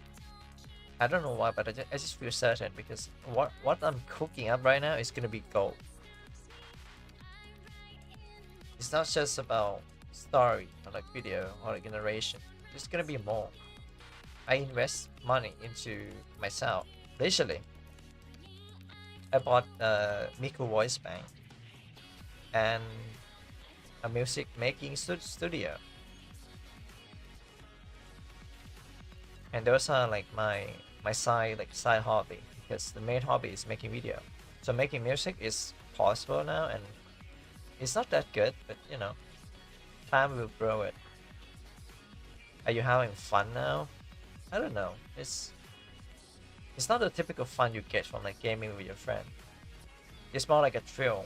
I don't know why, but I just feel certain because what I'm cooking up right now is gonna be gold. It's not just about story or like video or like generation. There's gonna be more. I invest money into myself. Literally, I bought a Miku voice bank and a music making studio. And those are like my side hobby because the main hobby is making video. So making music is possible now, and it's not that good, but you know, time will grow it. Are you having fun now? I don't know. It's not the typical fun you get from like gaming with your friend. It's more like a thrill.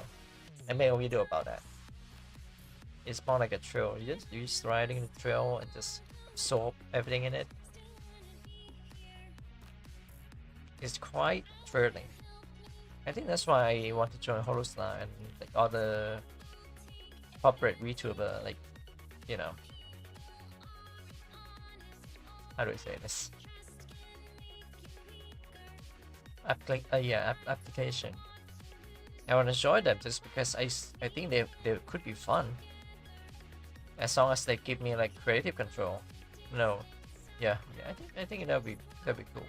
I made a video about that. It's more like a thrill. You're just riding the thrill and just absorb everything in it. It's quite thrilling. I think that's why I want to join Holostar and like other corporate VTuber, like, you know, how do I say this? Application. I want to join them just because I think they could be fun. As long as they give me like creative control. No, yeah, I think that'd be cool.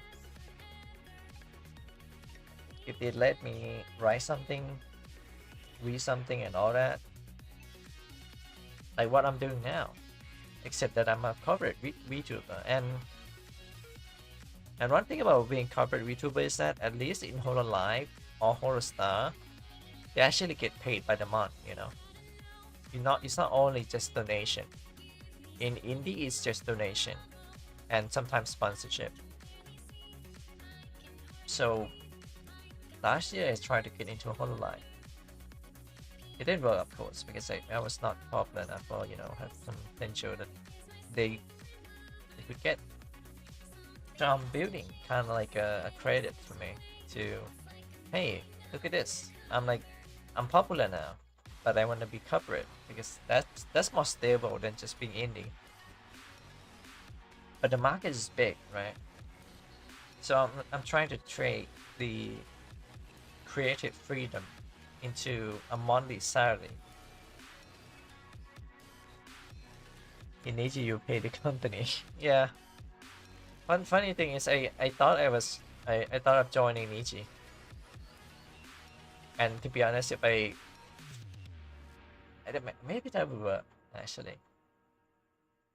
If they let me write something, read something, and all that, like what I'm doing now, except that I'm a corporate VTuber. And one thing about being corporate VTuber is that at least in Horror Live or Horror Star, they actually get paid by the month, you know. It's not only just donation. In indie, it's just donation and sometimes sponsorship. So last year I tried to get into Horror Live. It didn't work, of course, because I was not popular enough, or you know, have some potential that they could get. So I'm building kind of like a credit for me to, hey, look at this. I'm popular now, but I want to be corporate because that's more stable than just being indie. But the market is big, right? So I'm trying to trade the creative freedom into a monthly salary. In Niji, you pay the company. Yeah. Funny thing is, I thought I thought of joining Niji. And to be honest, if maybe that would work actually.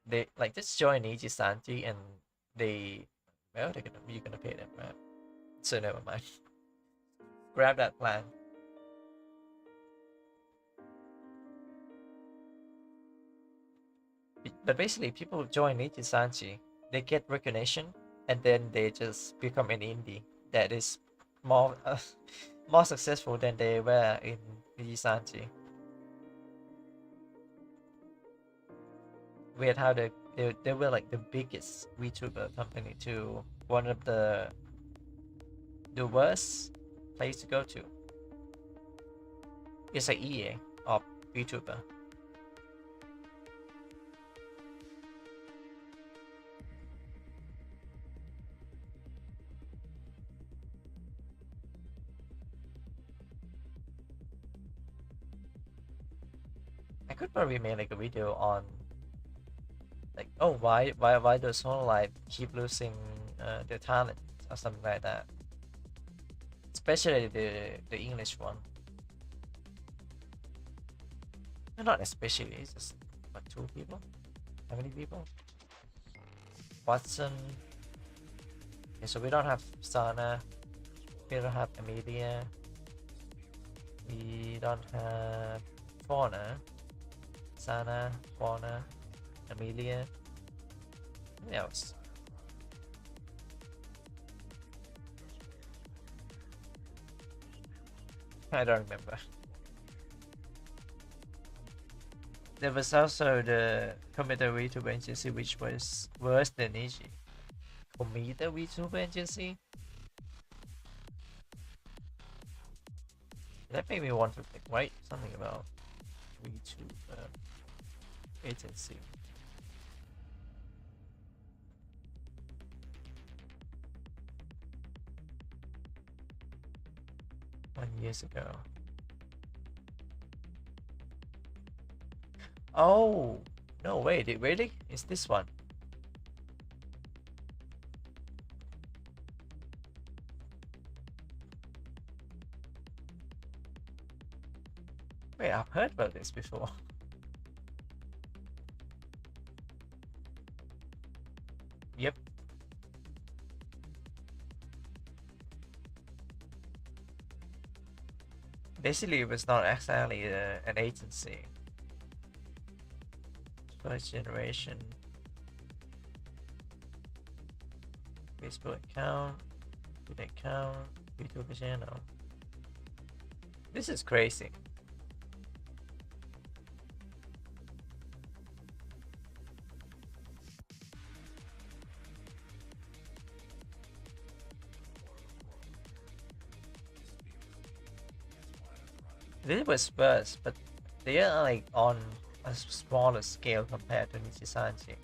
They like just join Niji Sanji and well you're gonna pay them, right? So never mind. Grab that plan. But basically, people join Niji Sanji, they get recognition, and then they just become an indie that is more more successful than they were in Niji Sanji. Weird how they were like the biggest VTuber company to one of the worst place to go to. It's like EA of VTuber. I could probably make like a video on like, oh, why does Hololive keep losing their talent or something like that. Especially the English one. No, not especially, it's just what, 2 people? How many people? Watson. Okay, so we don't have Sana. We don't have Amelia. We don't have Fauna. Sana, Fauna, Amelia. Who else? I don't remember. There was also the Computer VTuber Agency, which was worse than Niji. Computer VTuber Agency? That made me want to like, write something about VTuber Agency. Years ago. Oh no! Wait, it really is this one? Wait, I've heard about this before. Yep. Basically, it was not exactly an agency. First generation Facebook account, Twitter account, YouTube channel. This is crazy. This was worse, but they are like on a smaller scale compared to Nichisanji.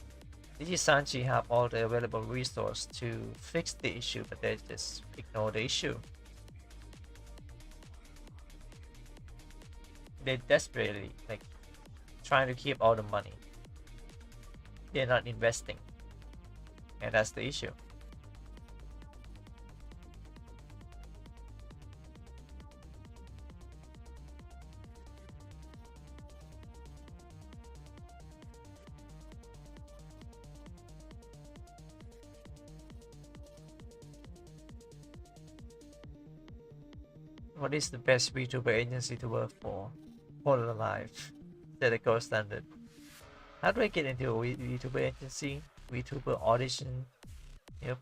Nichisanji have all the available resources to fix the issue, but they just ignore the issue. They desperately like trying to keep all the money. They're not investing, and that's the issue. What is the best VTuber agency to work for? Hold Alive. Set a gold standard. How do I get into a VTuber agency? VTuber audition. Yep.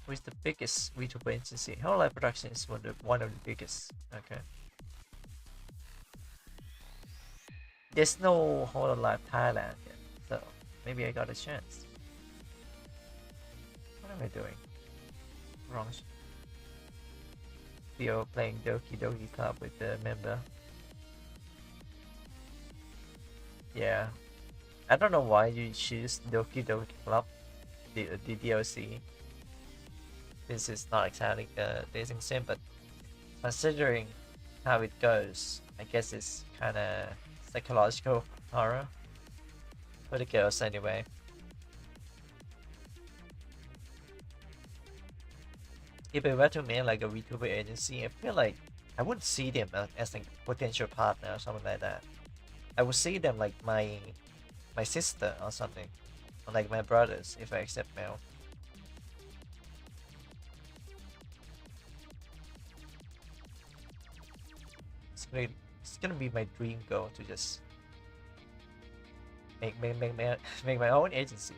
Who is the biggest VTuber agency? Hold Alive Production is one of the biggest. Okay. There's no Hold Alive Thailand yet, so maybe I got a chance. What am I doing? Wrong. Theo playing Doki Doki Club with the member. Yeah. I don't know why you choose Doki Doki Club, the DLC. This is not exactly the dating sim, but considering how it goes, I guess it's kind of psychological horror for the girls anyway. If I were to make like a VTuber agency, I feel like I wouldn't see them as like potential partner or something like that. I would see them like my sister or something, or like my brothers if I accept male. It's gonna be my dream goal to just make my own agency.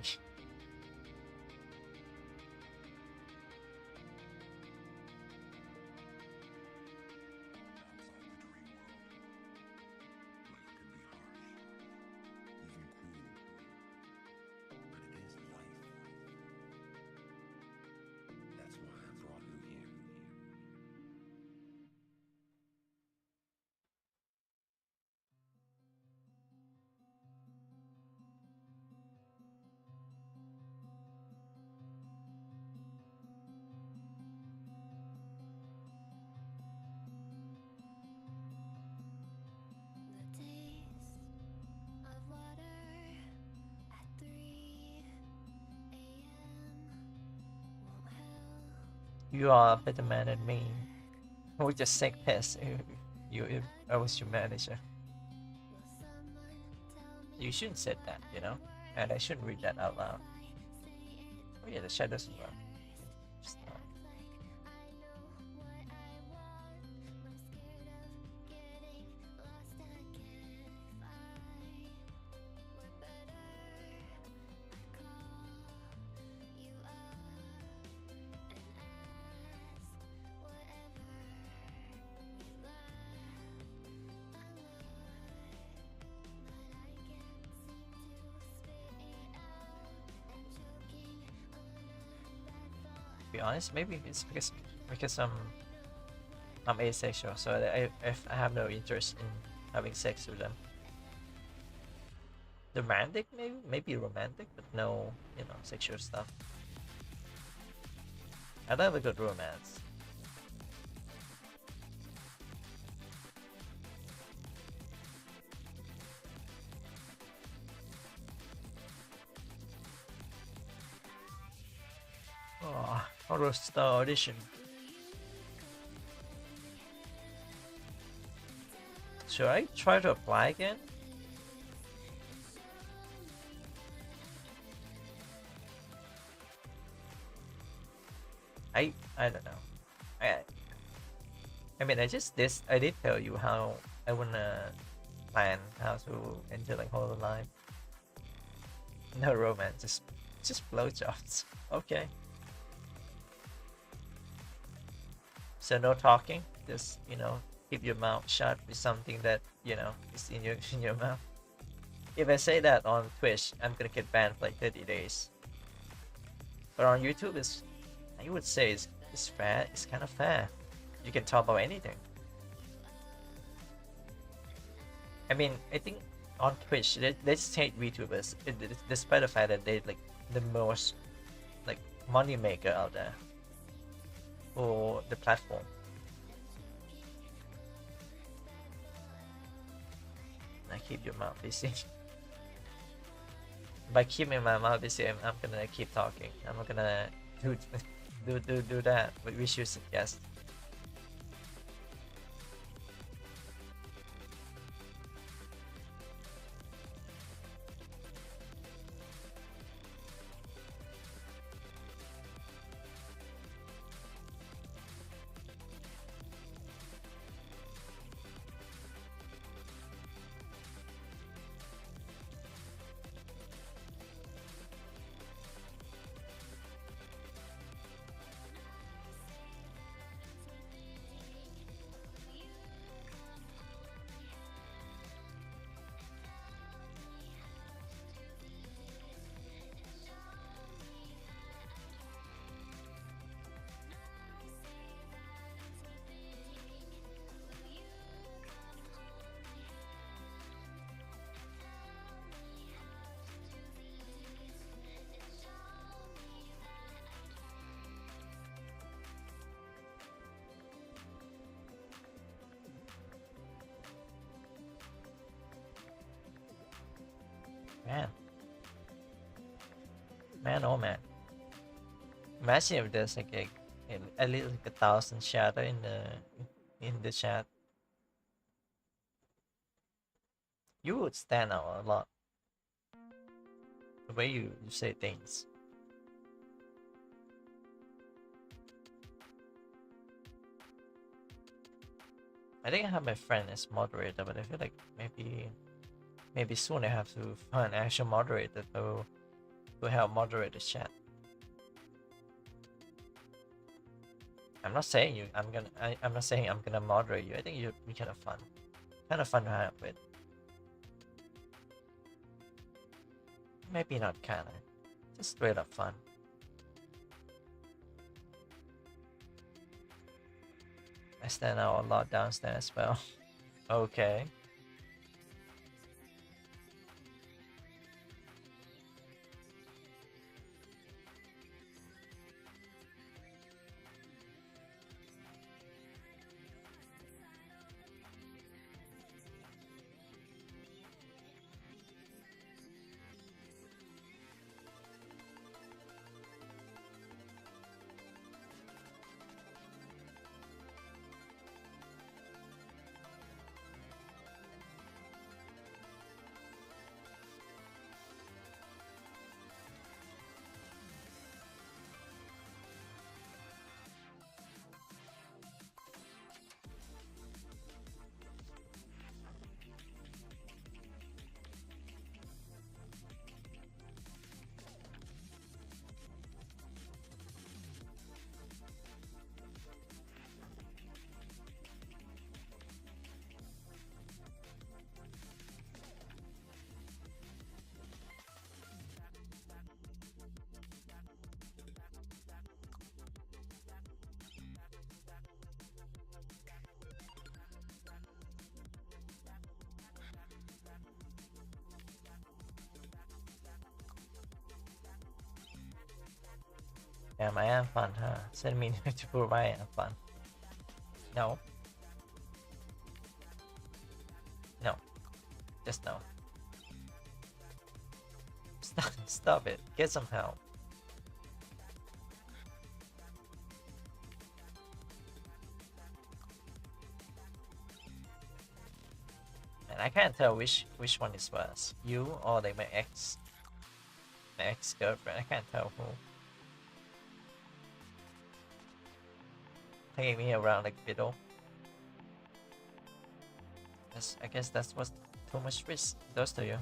You are a better man than me. We just sick piss. If I was your manager. You shouldn't say that, you know? And I shouldn't read that out loud. Oh yeah, the shadows as well. Just not. Be honest, maybe it's because I'm asexual, so I have no interest in having sex with them. Romantic, maybe romantic, but no, you know, sexual stuff. I love a good romance. Oh, how was the audition? Should I try to apply again? I don't know. I mean I did tell you how I wanna plan how to enter like whole life. No romance, just blowjobs. Okay. So no talking, just you know, keep your mouth shut with something that you know is in your mouth. If I say that on Twitch, I'm gonna get banned for like 30 days. But on YouTube, I would say it's fair. It's kind of fair. You can talk about anything. I mean, I think on Twitch, they just hate VTubers, despite the fact that they're like the most like money maker out there for the platform. Now keep your mouth busy. By keeping my mouth busy, I'm gonna keep talking. I'm not gonna do that. But we should suggest. man, oh man. Imagine if there's like at least like 1,000 shadow in the chat. You would stand out a lot. The way you say things. I think I have my friend as moderator, but I feel like maybe soon I have to find an actual moderator to help moderate the chat. I'm not saying I'm not saying I'm gonna moderate you. I think you'd be kind of fun to hang out with. Maybe not kinda, just straight up fun. I stand out a lot downstairs as well. Okay. Damn, I am fun, huh? Send me to prove I am fun. No. No. Just no. Stop it. Get some help. And I can't tell which one is worse. You or like my ex-girlfriend. I can't tell who. Taking me around like fiddle. I guess that's what too much risk does to you.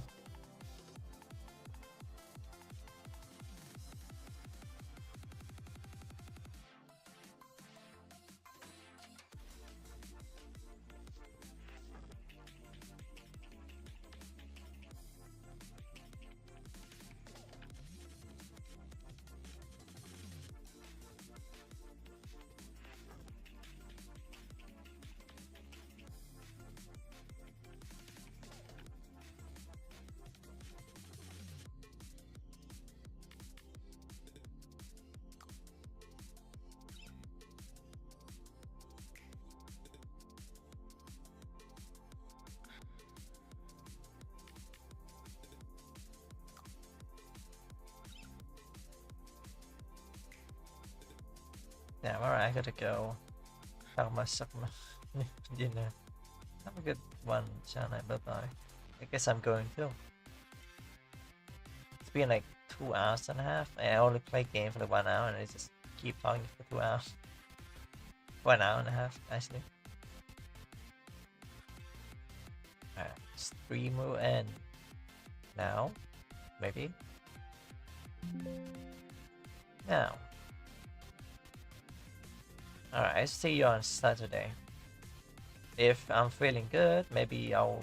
Damn, alright, I gotta go. Have my dinner. Have a good one, Shana. Bye bye. I guess I'm going too. It's been like 2 hours and a half. I only play game for like 1 hour and I just keep talking for 2 hours. 1 hour and a half, actually. Alright, stream will end now. Maybe. Now. Alright, see you on Saturday. If I'm feeling good, maybe I'll